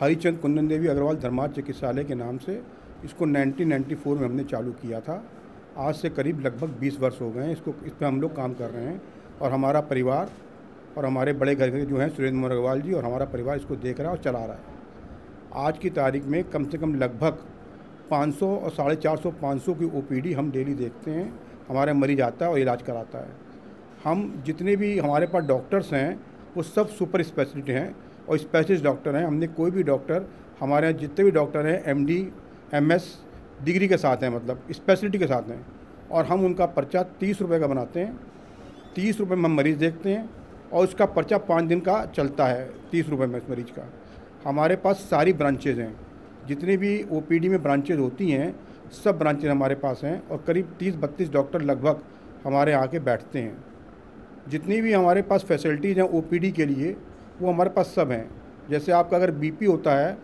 हरिचंद कुंदन देवी अग्रवाल धर्मार्थ चिकित्सालय के नाम से इसको 1994 में हमने चालू किया था। आज से करीब लगभग 20 वर्ष हो गए हैं इस पर हम लोग काम कर रहे हैं, और हमारा परिवार और हमारे बड़े घर के जो हैं सुरेंद्र मोहन अग्रवाल जी और हमारा परिवार इसको देख रहा है और चला रहा है। आज की तारीख में कम से कम लगभग 500 और 450-500 की OPD हम डेली देखते हैं। हमारे मरीज आता है और इलाज कराता है। हम जितने भी हमारे पास डॉक्टर्स हैं वो सब सुपर स्पेशलिस्ट हैं और स्पेशलिस्ट डॉक्टर हैं। हमने कोई भी डॉक्टर, हमारे यहाँ जितने भी डॉक्टर हैं MD MS डिग्री के साथ हैं, मतलब स्पेशलिटी के साथ हैं, और हम उनका पर्चा 30 रुपये का बनाते हैं। 30 रुपये में हम मरीज़ देखते हैं और उसका पर्चा 5 दिन का चलता है 30 रुपये में मरीज़ का। हमारे पास सारी ब्रांचेज़ हैं, जितनी भी OPD में ब्रांचेज़ होती हैं सब ब्रांचेज़ हमारे पास हैं, और करीब 30-32 डॉक्टर लगभग हमारे यहाँ आके बैठते हैं। जितनी भी हमारे पास फैसिलिटीज़ हैं OPD के लिए वो हमारे पास सब हैं। जैसे आपका अगर BP होता है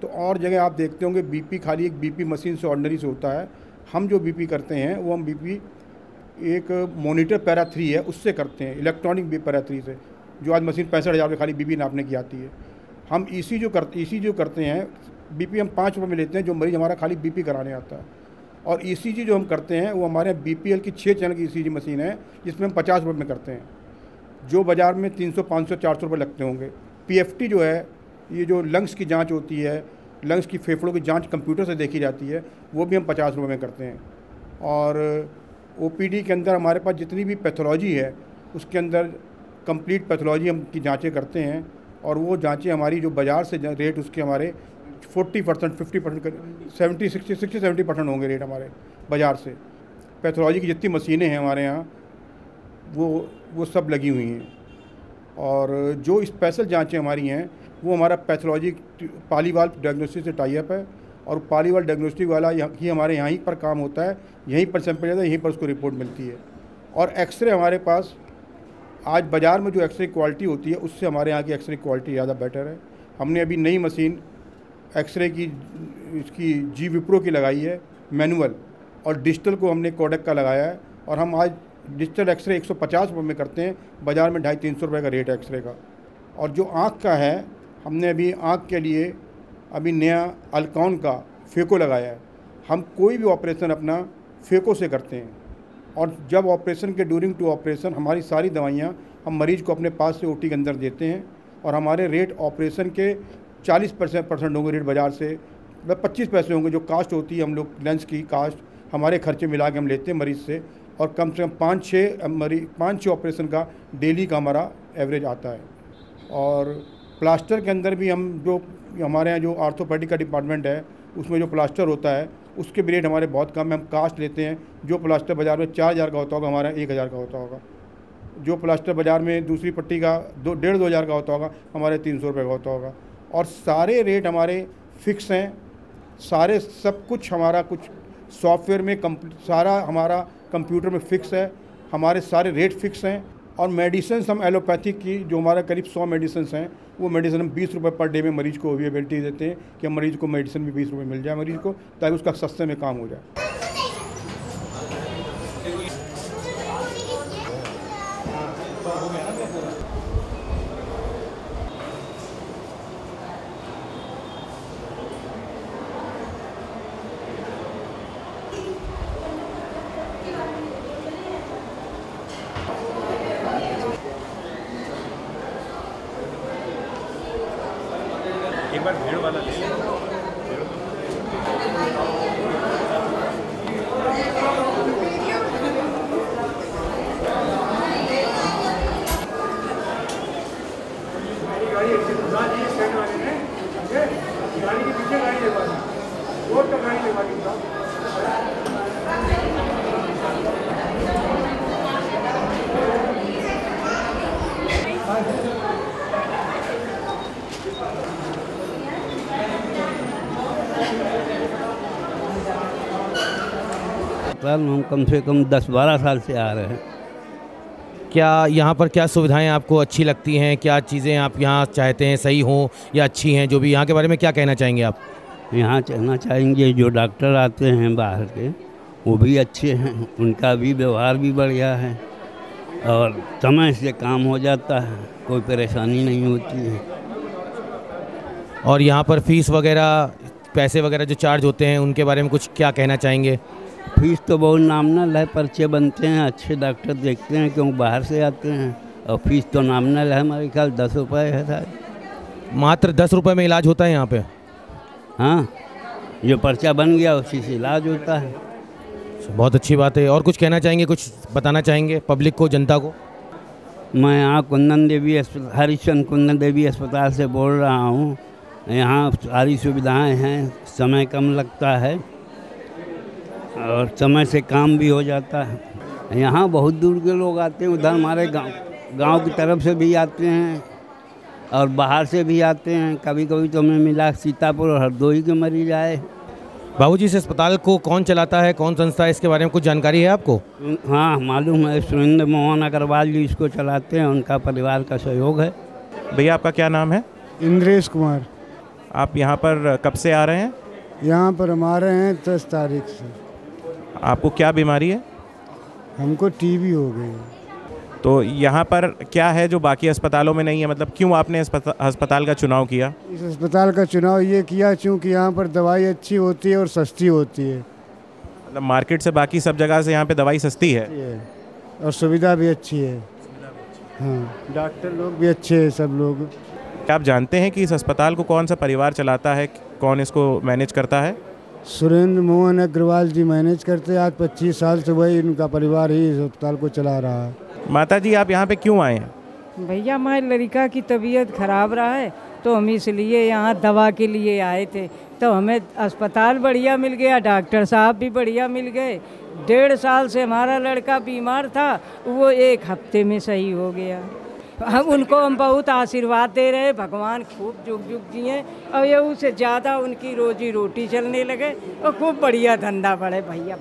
तो और जगह आप देखते होंगे BP खाली एक BP मशीन से ऑर्डिनरी से होता है। हम जो BP करते हैं वो हम BP एक मॉनिटर पैरा 3 है उससे करते हैं, इलेक्ट्रॉनिक पैरा 3 से, जो आज मशीन 65,000 रुपये खाली BP नापने की आती है। हम ECG जो करते हैं BP हम 5 रुपये में लेते हैं, जो मरीज़ हमारा खाली BP कराने आता है। और ECG जो हम करते हैं वो हमारे BPL की 6 चैनल की ECG मशीन है, जिसमें हम 50 रुपये में करते हैं, जो बाज़ार में 300, 500, 400 रुपये लगते होंगे। PFT जो है, ये जो लंग्स की जांच होती है, लंग्स की फेफड़ों की जांच कंप्यूटर से देखी जाती है, वो भी हम 50 रुपये में करते हैं। और OPD के अंदर हमारे पास जितनी भी पैथोलॉजी है उसके अंदर कंप्लीट पैथोलॉजी हम की जाँचें करते हैं, और वो जाँचें हमारी जो बाज़ार से रेट उसके हमारे 40%, 50%, 70% होंगे रेट हमारे बाज़ार से। पैथोलॉजी की जितनी मशीनें हैं हमारे यहाँ वो सब लगी हुई हैं। और जो स्पेशल जांचें हमारी हैं वो हमारा पैथोलॉजी पालीवाल डायग्नोस्टिक से टाई अप है, और पालीवाल डायग्नोस्टिक वाला ही हमारे यहीं पर काम होता है, यहीं पर सैंपल जाता है, यहीं पर उसको रिपोर्ट मिलती है। और एक्सरे हमारे पास आज बाज़ार में जो एक्सरे क्वालिटी होती है उससे हमारे यहाँ की एक्सरे क्वालिटी ज़्यादा बेटर है। हमने अभी नई मशीन एक्सरे की इसकी जी विप्रो की लगाई है मैनुअल, और डिजिटल को हमने कोडेक का लगाया है, और हम आज डिजिटल एक्सरे 150 रुपये में करते हैं, बाज़ार में 250-300 रुपये का रेट है एक्सरे का। और जो आँख का है, हमने अभी आँख के लिए अभी नया अल्कॉन का फेको लगाया है। हम कोई भी ऑपरेशन अपना फेको से करते हैं, और जब ऑपरेशन के ड्यूरिंग टू ऑपरेशन हमारी सारी दवाइयाँ हम मरीज़ को अपने पास से OT के अंदर देते हैं, और हमारे रेट ऑपरेशन के 40% होंगे रेट बाज़ार से, मतलब 25 पैसे होंगे जो कास्ट होती है, हम लोग लेंस की कास्ट हमारे खर्चे मिला के हम लेते हैं मरीज़ से, और कम से कम 5-6 ऑपरेशन का डेली का हमारा एवरेज आता है। और प्लास्टर के अंदर भी हम जो हमारे यहाँ जो आर्थोपेडिक का डिपार्टमेंट है उसमें जो प्लास्टर होता है उसके भी रेट हमारे बहुत कम है। हम कास्ट लेते हैं, जो प्लास्टर बाज़ार में 4,000 का होता होगा हमारे यहाँ 1,000 का होता होगा, जो प्लास्टर बाज़ार में दूसरी पट्टी का 1,500-2,000 का होता होगा हमारे 300 रुपये का होता होगा। और सारे रेट हमारे फिक्स हैं, सारे सब कुछ हमारा कुछ सॉफ्टवेयर में सारा हमारा कंप्यूटर में फिक्स है, हमारे सारे रेट फिक्स हैं। और मेडिसिन हम एलोपैथिक की जो हमारा करीब 100 मेडिसिन हैं, वो मेडिसिन हम 20 रुपये पर डे में मरीज़ को अवेलेबिलिटी देते हैं कि हम मरीज़ को मेडिसिन भी 20 रुपये मिल जाए मरीज़ को, ताकि उसका सस्ते में काम हो जाए। एक बार भीड़ वाला ले लें। गाड़ी के पीछे गाड़ी लगवानी, रोड पर गाड़ी लगवानी। हम कम से कम 10-12 साल से आ रहे हैं। क्या यहाँ पर क्या सुविधाएं आपको अच्छी लगती हैं, क्या चीज़ें आप यहाँ चाहते हैं सही हों या अच्छी हैं, जो भी यहाँ के बारे में क्या कहना चाहेंगे आप? यहाँ कहना चाहेंगे जो डॉक्टर आते हैं बाहर के वो भी अच्छे हैं, उनका भी व्यवहार भी बढ़िया है, और समय से काम हो जाता है, कोई परेशानी नहीं होती है। और यहाँ पर फीस वगैरह, पैसे वगैरह जो चार्ज होते हैं उनके बारे में कुछ क्या कहना चाहेंगे? फीस तो बहुत नॉमिनल है, पर्चे बनते हैं, अच्छे डॉक्टर देखते हैं क्योंकि बाहर से आते हैं, और फीस तो नॉमिनल है, हमारे ख्याल 10 रुपये है शायद। मात्र 10 रुपये में इलाज होता है यहाँ पे? हाँ, जो पर्चा बन गया उसी से इलाज होता है। बहुत अच्छी बात है। और कुछ कहना चाहेंगे, कुछ बताना चाहेंगे पब्लिक को, जनता को? मैं यहाँ कुंदन देवी हरिश्चंद्र कुंदन देवी अस्पताल से बोल रहा हूँ। यहाँ सारी सुविधाएं हैं, समय कम लगता है और समय से काम भी हो जाता है। यहाँ बहुत दूर के लोग आते हैं, उधर हमारे गांव की तरफ से भी आते हैं और बाहर से भी आते हैं। कभी कभी तो हमें मिला सीतापुर और हरदोई के मरीज आए। बाबूजी, इस अस्पताल को कौन चलाता है, कौन संस्था है, इसके बारे में कुछ जानकारी है आपको? हाँ, मालूम है, सुरेंद्र मोहन अग्रवाल जी इसको चलाते हैं, उनका परिवार का सहयोग है। भैया, आपका क्या नाम है? इंद्रेश कुमार। आप यहाँ पर कब से आ रहे हैं? यहाँ पर हम आ रहे हैं 10 तारीख से। आपको क्या बीमारी है? हमको टीबी हो गई। तो यहाँ पर क्या है जो बाकी अस्पतालों में नहीं है? मतलब क्यों आपने अस्पताल का चुनाव किया? इस अस्पताल का चुनाव ये किया क्योंकि यहाँ पर दवाई अच्छी होती है और सस्ती होती है। मतलब मार्केट से बाकी सब जगह से यहाँ पे दवाई सस्ती है और सुविधा भी अच्छी है। हाँ, डॉक्टर लोग भी अच्छे हैं, सब लोग। क्या आप जानते हैं कि इस अस्पताल को कौन सा परिवार चलाता है, कौन इसको मैनेज करता है? सुरेंद्र मोहन अग्रवाल जी मैनेज करते हैं। आज 25 साल से वही इनका परिवार ही इस अस्पताल को चला रहा है। माता जी, आप यहाँ पे क्यों आए हैं? भैया, हमारे लड़का की तबीयत खराब रहा है तो हम इसलिए यहाँ दवा के लिए आए थे। तो हमें अस्पताल बढ़िया मिल गया, डॉक्टर साहब भी बढ़िया मिल गए। 1.5 साल से हमारा लड़का बीमार था, वो 1 हफ्ते में सही हो गया। हम बहुत आशीर्वाद दे रहे, भगवान खूब जुग जुग जिए और ये उससे ज़्यादा उनकी रोजी रोटी चलने लगे और खूब बढ़िया धंधा बढ़े। भैया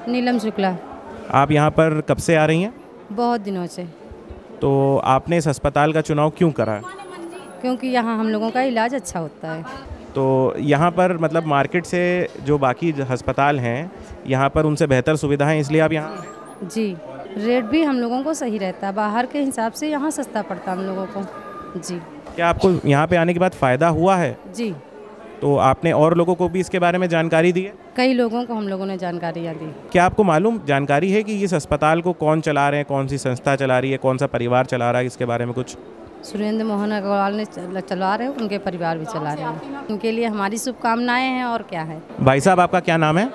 नीलम शुक्ला। आप यहाँ पर कब से आ रही हैं? बहुत दिनों से। तो आपने इस अस्पताल का चुनाव क्यों करा? क्योंकि यहाँ हम लोगों का इलाज अच्छा होता है। तो यहाँ पर मतलब मार्केट से जो बाकी अस्पताल हैं, यहाँ पर उनसे बेहतर सुविधाएं, इसलिए आप यहाँ? जी, रेट भी हम लोगों को सही रहता है, बाहर के हिसाब से यहाँ सस्ता पड़ता है हम लोगों को। जी। क्या आपको यहाँ पे आने के बाद फ़ायदा हुआ है? जी। तो आपने और लोगों को भी इसके बारे में जानकारी दी है? कई लोगों को हम लोगों ने जानकारियाँ दी। क्या आपको मालूम जानकारी है कि इस अस्पताल को कौन चला रहे हैं, कौन सी संस्था चला रही है, कौन सा परिवार चला रहा है, इसके बारे में कुछ? सुरेंद्र मोहन अग्रवाल ने चला रहे हैं, उनके परिवार भी चला रहे हैं। उनके लिए हमारी शुभकामनाएं हैं। और क्या है। भाई साहब, आपका क्या नाम है?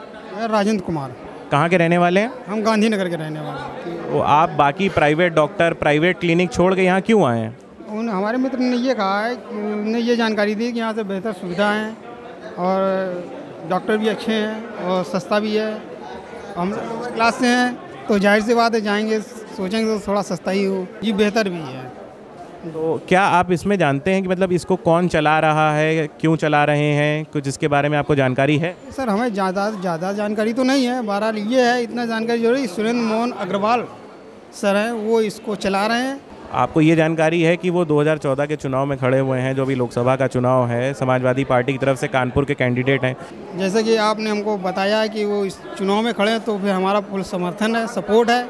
राजेंद्र कुमार। कहाँ के रहने वाले हैं? हम गांधीनगर के रहने वाले हैं। तो आप बाकी प्राइवेट डॉक्टर, प्राइवेट क्लिनिक छोड़ के यहाँ क्यों आए हैं? हमारे मित्र ने ये कहा है, उन्होंने ये जानकारी दी कि यहाँ से बेहतर सुविधा है और डॉक्टर भी अच्छे हैं और सस्ता भी है। हम लोग क्लास से हैं तो जाहिर सी बात है, जाएंगे सोचेंगे तो थोड़ा सस्ता ही हो, ये बेहतर भी है। तो क्या आप इसमें जानते हैं कि मतलब इसको कौन चला रहा है, क्यों चला रहे हैं, कुछ इसके बारे में आपको जानकारी है? सर, हमें ज़्यादा जानकारी तो नहीं है। बहरहाल ये है, इतना जानकारी जरूरी, सुरेंद्र मोहन अग्रवाल सर हैं, वो इसको चला रहे हैं। आपको ये जानकारी है कि वो 2014 के चुनाव में खड़े हुए हैं, जो भी लोकसभा का चुनाव है, समाजवादी पार्टी की तरफ से कानपुर के कैंडिडेट हैं। जैसे कि आपने हमको बताया है कि वो इस चुनाव में खड़े हैं, तो फिर हमारा फुल समर्थन है, सपोर्ट है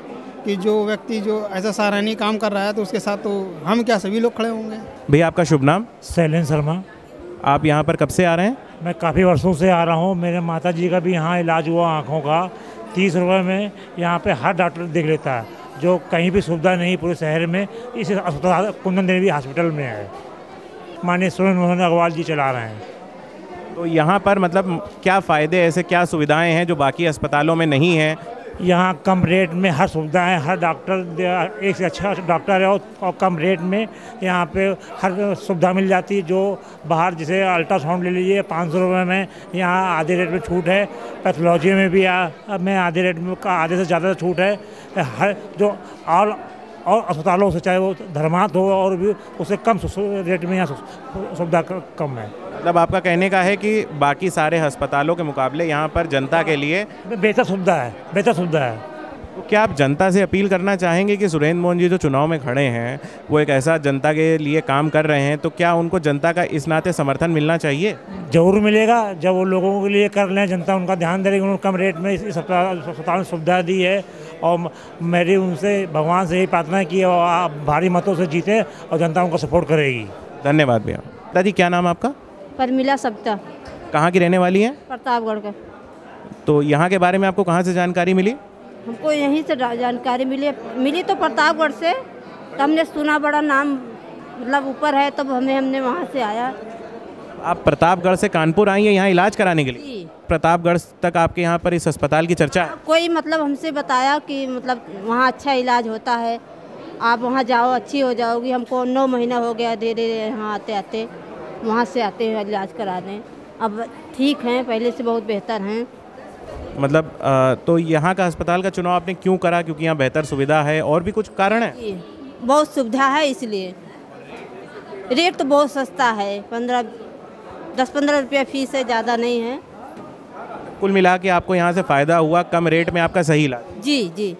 कि जो व्यक्ति जो ऐसा सराहनीय काम कर रहा है तो उसके साथ तो हम क्या, सभी लोग खड़े होंगे। भैया, आपका शुभ नाम? शैलेंद्र शर्मा। आप यहाँ पर कब से आ रहे हैं? मैं काफ़ी वर्षों से आ रहा हूँ। मेरे माता जी का भी यहाँ इलाज हुआ आँखों का। 30 रुपये में यहाँ पे हर डॉक्टर देख लेता है, जो कहीं भी सुविधा नहीं पूरे शहर में। इस अस्पताल कुंदन देवी हॉस्पिटल में है, माननीय सुरेंद्र मोहन अग्रवाल जी चला रहे हैं। तो यहाँ पर मतलब क्या फ़ायदे, ऐसे क्या सुविधाएं हैं जो बाकी अस्पतालों में नहीं हैं? यहाँ कम रेट में हर सुविधाएं, हर डॉक्टर, एक से अच्छा डॉक्टर है और कम रेट में यहाँ पे हर सुविधा मिल जाती है। जो बाहर जैसे अल्ट्रासाउंड ले लीजिए 500 रुपये में, यहाँ आधे रेट में छूट है। पैथोलॉजी में भी में आधे रेट में आधे से ज़्यादा छूट है। हर जो और अस्पतालों से, चाहे वो धर्मार्थ हो, और भी उससे कम रेट में यहाँ सुविधा कम है। मतलब आपका कहने का है कि बाकी सारे अस्पतालों के मुकाबले यहाँ पर जनता के लिए बेहतर सुविधा है, बेहतर सुविधा है। तो क्या आप जनता से अपील करना चाहेंगे कि सुरेंद्र मोहन जी जो चुनाव में खड़े हैं, वो एक ऐसा जनता के लिए काम कर रहे हैं, तो क्या उनको जनता का इस नाते समर्थन मिलना चाहिए? जरूर मिलेगा। जब वो लोगों के लिए कर रहे हैं, जनता उनका ध्यान दे रही है। उन्होंने कम रेट में इस अस्पताल में सुविधा दी है और मेरी उनसे भगवान से यही प्रार्थना है कि वो आप भारी मतों से जीते और जनता उनको सपोर्ट करेगी। धन्यवाद भैया। दादी क्या नाम आपका? परमिला सप्ता, कहाँ की रहने वाली हैं? प्रतापगढ़ का। तो यहाँ के बारे में आपको कहाँ से जानकारी मिली? हमको यहीं से जानकारी मिली तो प्रतापगढ़ से। तो हमने सुना बड़ा नाम मतलब ऊपर है, तब हमने वहाँ से आया। आप प्रतापगढ़ से कानपुर आई हैं यहाँ इलाज कराने के लिए? जी। प्रतापगढ़ तक आपके यहाँ पर इस अस्पताल की चर्चा है? कोई मतलब हमसे बताया कि मतलब वहाँ अच्छा इलाज होता है, आप वहाँ जाओ अच्छी हो जाओगी। हमको 9 महीना हो गया धीरे धीरे यहाँ आते आते, वहाँ से आते हैं इलाज कराने। अब ठीक हैं, पहले से बहुत बेहतर हैं। मतलब तो यहाँ का अस्पताल का चुनाव आपने क्यों करा? क्योंकि यहाँ बेहतर सुविधा है और भी कुछ कारण है? जी, बहुत सुविधा है इसलिए। रेट तो बहुत सस्ता है, 10-15 रुपया फीस है, ज़्यादा नहीं है। कुल मिला के आपको यहाँ से फ़ायदा हुआ, कम रेट में आपका सही इलाज? जी जी।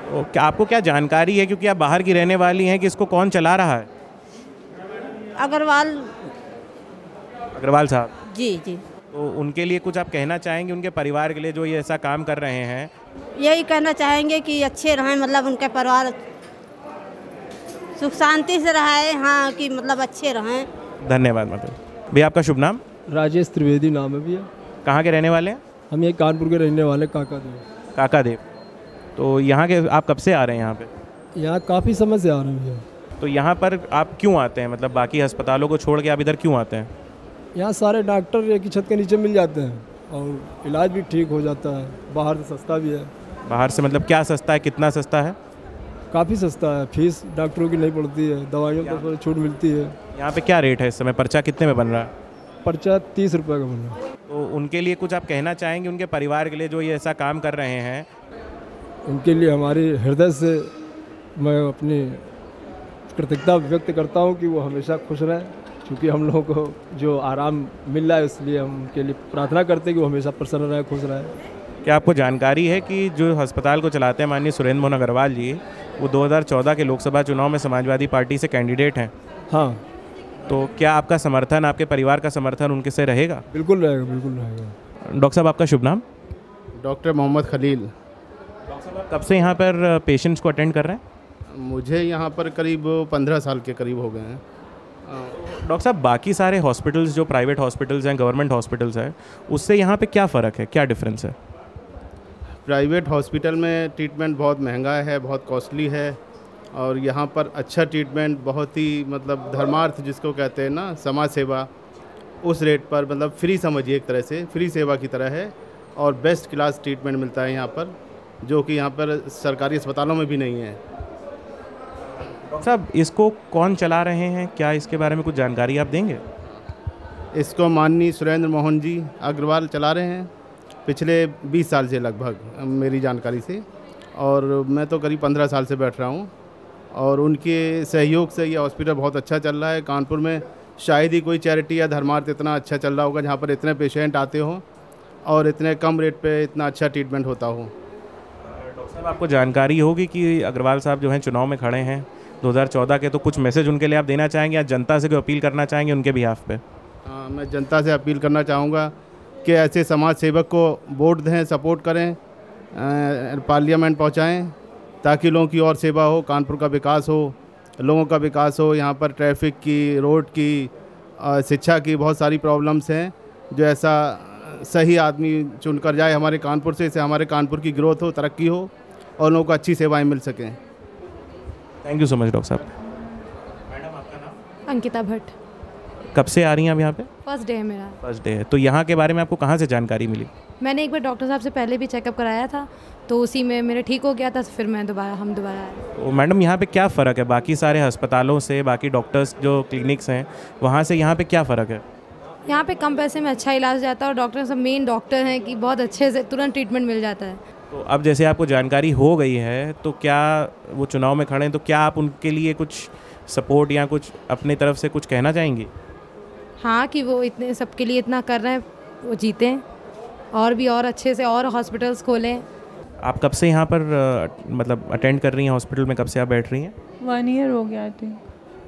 तो क्या आपको क्या जानकारी है, क्योंकि आप बाहर की रहने वाली हैं, कि इसको कौन चला रहा है? अग्रवाल साहब। जी जी। तो उनके लिए कुछ आप कहना चाहेंगे, उनके परिवार के लिए जो ये ऐसा काम कर रहे हैं? यही कहना चाहेंगे कि अच्छे रहें, मतलब उनके परिवार सुख शांति से रहे। हाँ, कि मतलब अच्छे रहें। धन्यवाद मतलब। भैया आपका शुभ नाम? राजेश त्रिवेदी नाम है भैया। कहाँ के रहने वाले हैं? हम ये कानपुर के रहने वाले काकादेव। काकादेव। तो यहाँ के आप कब से आ रहे हैं यहाँ पे? यहाँ काफ़ी समय से आ रहे हैं भैया। तो यहाँ पर आप क्यों आते हैं, मतलब बाकी अस्पतालों को छोड़ के आप इधर क्यों आते हैं? यहाँ सारे डॉक्टर एक ही छत के नीचे मिल जाते हैं और इलाज भी ठीक हो जाता है। बाहर से सस्ता भी है। बाहर से मतलब क्या सस्ता है, कितना सस्ता है? काफ़ी सस्ता है, फीस डॉक्टरों की नहीं पड़ती है, दवाइयों पर थोड़ी छूट मिलती है। यहाँ पे क्या रेट है इस समय? पर्चा कितने में बन रहा है? पर्चा 30 रुपये का बन रहा है। तो उनके लिए कुछ आप कहना चाहेंगे, उनके परिवार के लिए जो ये ऐसा काम कर रहे हैं? उनके लिए हमारी हृदय से मैं अपनी कृतज्ञता व्यक्त करता हूँ कि वो हमेशा खुश रहें, क्योंकि हम लोगों को जो आराम मिल रहा है इसलिए हम उनके लिए प्रार्थना करते हैं कि वो हमेशा प्रसन्न रहे, खुश रहे। क्या आपको जानकारी है कि जो अस्पताल को चलाते हैं माननीय सुरेंद्र मोहन अग्रवाल जी, वो 2014 के लोकसभा चुनाव में समाजवादी पार्टी से कैंडिडेट हैं? हाँ। तो क्या आपका समर्थन, आपके परिवार का समर्थन उनके से रहेगा? बिल्कुल रहेगा, बिल्कुल रहेगा। डॉक्टर साहब आपका शुभ नाम? डॉक्टर मोहम्मद खलील। डॉक्टर साहब कब से यहाँ पर पेशेंट्स को अटेंड कर रहे हैं? मुझे यहाँ पर करीब 15 साल के करीब हो गए हैं। डॉक्टर साहब बाकी सारे हॉस्पिटल्स जो प्राइवेट हॉस्पिटल्स हैं, गवर्नमेंट हॉस्पिटल्स हैं, उससे यहाँ पे क्या फ़र्क है, क्या डिफरेंस है? प्राइवेट हॉस्पिटल में ट्रीटमेंट बहुत महंगा है, बहुत कॉस्टली है, और यहाँ पर अच्छा ट्रीटमेंट बहुत ही मतलब धर्मार्थ जिसको कहते हैं ना, समाज सेवा, उस रेट पर मतलब फ्री समझिए, एक तरह से फ्री सेवा की तरह है, और बेस्ट क्लास ट्रीटमेंट मिलता है यहाँ पर, जो कि यहाँ पर सरकारी अस्पतालों में भी नहीं है। डॉक्टर साहब इसको कौन चला रहे हैं, क्या इसके बारे में कुछ जानकारी आप देंगे? इसको माननीय सुरेंद्र मोहन जी अग्रवाल चला रहे हैं पिछले 20 साल से लगभग, मेरी जानकारी से, और मैं तो करीब 15 साल से बैठ रहा हूँ, और उनके सहयोग से ये हॉस्पिटल बहुत अच्छा चल रहा है। कानपुर में शायद ही कोई चैरिटी या धर्मार्थ इतना अच्छा चल रहा होगा जहाँ पर इतने पेशेंट आते हों और इतने कम रेट पे इतना अच्छा ट्रीटमेंट होता हो। डॉक्टर साहब आपको जानकारी होगी कि अग्रवाल साहब जो हैं चुनाव में खड़े हैं 2014 के, तो कुछ मैसेज उनके लिए आप देना चाहेंगे या जनता से कोई अपील करना चाहेंगे उनके बिहाफ पे? हाँ, मैं जनता से अपील करना चाहूँगा कि ऐसे समाज सेवक को वोट दें, सपोर्ट करें, पार्लियामेंट पहुँचाएँ, ताकि लोगों की और सेवा हो, कानपुर का विकास हो, लोगों का विकास हो। यहाँ पर ट्रैफिक की, रोड की, शिक्षा की बहुत सारी प्रॉब्लम्स हैं, जो ऐसा सही आदमी चुनकर जाए हमारे कानपुर से, इससे हमारे कानपुर की ग्रोथ हो, तरक्की हो और लोगों को अच्छी सेवाएं मिल सकें। Thank you so much doctor साहब। मैडम आपका नाम? अंकिता भट्ट। कब से आ रही हैं आप यहाँ पे? फर्स्ट डे है मेरा। फर्स्ट डे है। तो यहाँ के बारे में आपको कहाँ से जानकारी मिली? मैंने एक बार डॉक्टर साहब से पहले भी चेकअप कराया था, तो उसी में मेरा ठीक हो गया था, फिर मैं हम दोबारा आए। तो मैडम यहाँ पे क्या फ़र्क है बाकी सारे अस्पतालों से, बाकी डॉक्टर्स जो क्लिनिक्स हैं वहाँ से यहाँ पे क्या फ़र्क है? यहाँ पे कम पैसे में अच्छा इलाज हो जाता है, और डॉक्टर सब मेन डॉक्टर हैं कि बहुत अच्छे से तुरंत ट्रीटमेंट मिल जाता है। तो अब जैसे आपको जानकारी हो गई है, तो क्या वो चुनाव में खड़े हैं, तो क्या आप उनके लिए कुछ सपोर्ट या कुछ अपनी तरफ से कुछ कहना चाहेंगी? हाँ, कि वो इतने सबके लिए इतना कर रहे हैं, वो जीतें और भी और अच्छे से और हॉस्पिटल्स खोलें। आप कब से यहाँ पर मतलब अटेंड कर रही हैं हॉस्पिटल में, कब से आप बैठ रही हैं? 1 ईयर हो गया थी।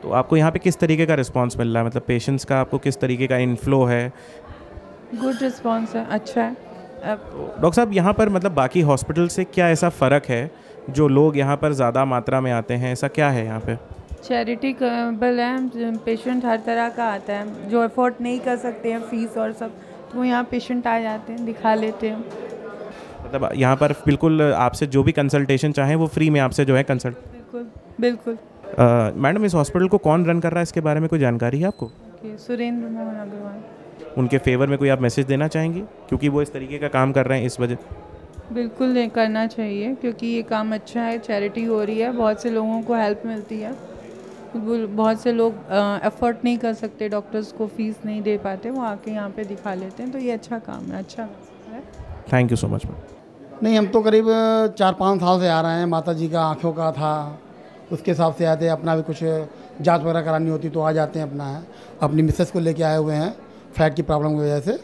तो आपको यहाँ पे किस तरीके का रिस्पांस मिल रहा है, मतलब पेशेंट्स का आपको किस तरीके का इनफ्लो है? गुड रिस्पांस है, अच्छा है। डॉक्टर साहब, यहाँ पर मतलब बाकी हॉस्पिटल से क्या ऐसा फ़र्क है जो लोग यहाँ पर ज़्यादा मात्रा में आते हैं, ऐसा क्या है यहाँ पे? चैरिटेबल है, पेशेंट हर तरह का आता है, जो अफोर्ड नहीं कर सकते हैं फीस और सब, तो वो यहाँ पेशेंट आ जाते हैं, दिखा लेते हैं। मतलब यहाँ पर बिल्कुल आपसे जो भी कंसल्टेशन चाहें वो फ्री में आपसे जो है कंसल्ट? बिल्कुल बिल्कुल। मैडम, इस हॉस्पिटल को कौन रन कर रहा है, इसके बारे में कोई जानकारी है आपको? सुरेंद्र मोहन अग्रवाल। उनके फेवर में कोई आप मैसेज देना चाहेंगी, क्योंकि वो इस तरीके का काम कर रहे हैं इस वजह? बिल्कुल करना चाहिए, क्योंकि ये काम अच्छा है, चैरिटी हो रही है, बहुत से लोगों को हेल्प मिलती है। बहुत से लोग अफोर्ड नहीं कर सकते, डॉक्टर्स को फीस नहीं दे पाते, वो आके यहाँ पे दिखा लेते हैं, तो ये अच्छा काम है, अच्छा है। Thank you so much. नहीं, हम तो करीब 4-5 साल से आ रहे हैं। माता जी का आँखों का था, उसके हिसाब से आते हैं। अपना भी कुछ जांच वगैरह करानी होती तो आ जाते हैं। अपनी मिसेस को लेके आए हुए हैं फैट की प्रॉब्लम की वजह से,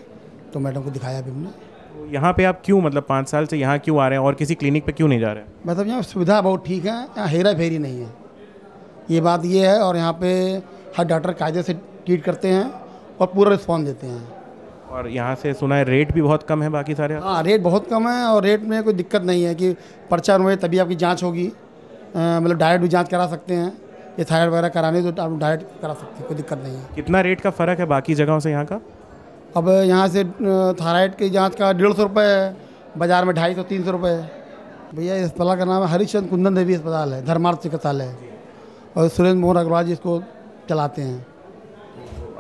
तो मैडम को दिखाया भी हमने। यहाँ पे आप क्यों, मतलब 5 साल से यहाँ क्यों आ रहे हैं और किसी क्लिनिक पे क्यों नहीं जा रहे हैं? मतलब यहाँ सुविधा बहुत ठीक है, यहाँ हेरा फेरी नहीं है, ये बात ये है। और यहाँ पे हर डॉक्टर कायदे से ट्रीट करते हैं और पूरा रिस्पॉन्स देते हैं। और यहाँ से सुना है रेट भी बहुत कम है बाकी सारे? हाँ, रेट बहुत कम है, और रेट में कोई दिक्कत नहीं है कि पर्चा हुए तभी आपकी जांच होगी। मतलब डायरेक्ट भी जांच करा सकते हैं, ये थायराइड वगैरह कराने तो आप डायरेक्ट करा सकते हैं, कोई दिक्कत नहीं है। कितना रेट का फ़र्क है बाकी जगहों से यहाँ का? अब यहाँ से थायराइड की जांच का 150 रुपये है, बाज़ार में 250-300 रुपये है। भैया, इस अस्पताल का नाम है हरिश्चंद्र कुंदन देवी अस्पताल है, धर्मार्थ चिकित्सालय, और सुरेंद्र मोहन अग्रवाल जी इसको चलाते हैं।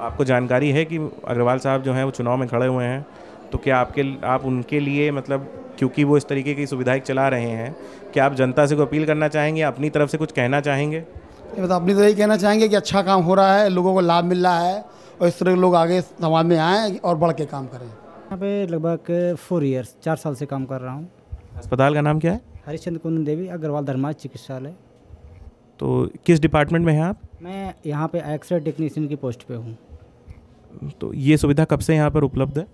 आपको जानकारी है कि अग्रवाल साहब जो हैं वो चुनाव में खड़े हुए हैं, तो क्या आप उनके लिए, मतलब क्योंकि वो इस तरीके की सुविधाएं चला रहे हैं, क्या आप जनता से कोई अपील करना चाहेंगे, अपनी तरफ से कुछ कहना चाहेंगे? ये मतलब अपनी तरह ही कहना चाहेंगे कि अच्छा काम हो रहा है, लोगों को लाभ मिल रहा है, और इस तरह के लोग आगे समाज में आएँ और बढ़ के काम करें। यहाँ पे लगभग 4 ईयर्स 4 साल से काम कर रहा हूँ। अस्पताल का नाम क्या है? हरिश्चंद्र कुंदन देवी अग्रवाल धर्मार्थ चिकित्सालय। तो किस डिपार्टमेंट में हैं आप? मैं यहाँ पे एक्सरे टेक्नीशियन की पोस्ट पे हूँ। तो ये सुविधा कब से यहाँ पर उपलब्ध है?